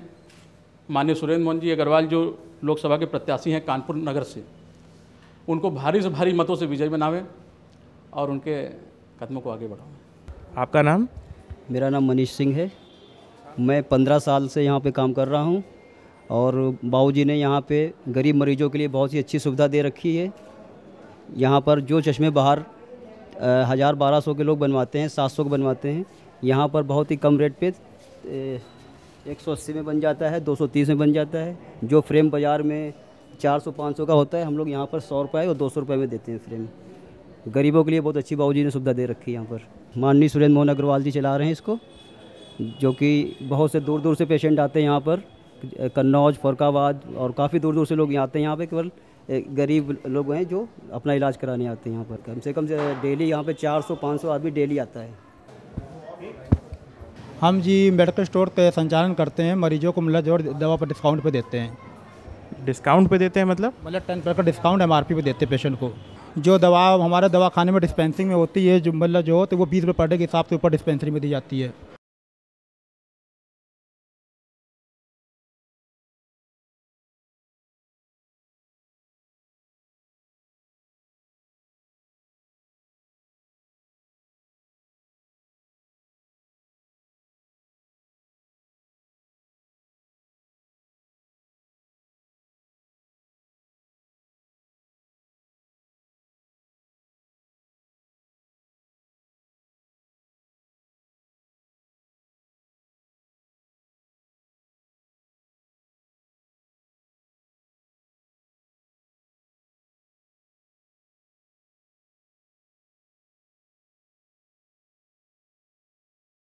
माननीय सुरेंद्र मोहन जी अग्रवाल, जो लोकसभा के प्रत्याशी हैं कानपुर नगर से, उनको भारी से भारी मतों से विजयी बनावें और उनके कदमों को आगे बढ़ावें। आपका नाम? मेरा नाम मनीष सिंह है। मैं 15 साल से यहाँ पे काम कर रहा हूँ और बाबूजी ने यहाँ पे गरीब मरीजों के लिए बहुत ही अच्छी सुविधा दे रखी है। यहाँ पर जो चश्मे बाहर 1000-1200 के लोग बनवाते हैं, 700 के बनवाते हैं, यहाँ पर बहुत ही कम रेट पे 180 में बन जाता है, 230 में बन जाता है। जो फ्रेम बाज़ार में 400-500 का होता है, हम लोग यहाँ पर 100 रुपये और 200 रुपये में देते हैं फ्रेम। गरीबों के लिए बहुत अच्छी बाबूजी ने सुविधा दे रखी है यहाँ पर। माननीय सुरेंद्र मोहन अग्रवाल जी चला रहे हैं इसको, जो कि बहुत से दूर दूर से पेशेंट आते हैं यहाँ पर, कन्नौज, फरुखाबाद और काफ़ी दूर दूर से लोग यहाँ आते हैं। यहाँ पे केवल गरीब लोग हैं जो अपना इलाज कराने आते हैं यहाँ पर। कम से कम डेली यहाँ पे 400-500 आदमी डेली आता है। हम जी मेडिकल स्टोर के संचालन करते हैं, मरीजों को मतलब जो दवा पर डिस्काउंट पे देते हैं। डिस्काउंट पे देते हैं मतलब 10% का डिस्काउंट MRP पे देते हैं पेशेंट को। जो दवा हमारे दवाखाने में डिस्पेंसिंग में होती है, जो मतलब जो तो वो 20 रुपये पर डे के हिसाब से ऊपर डिस्पेंसरी में दी जाती है।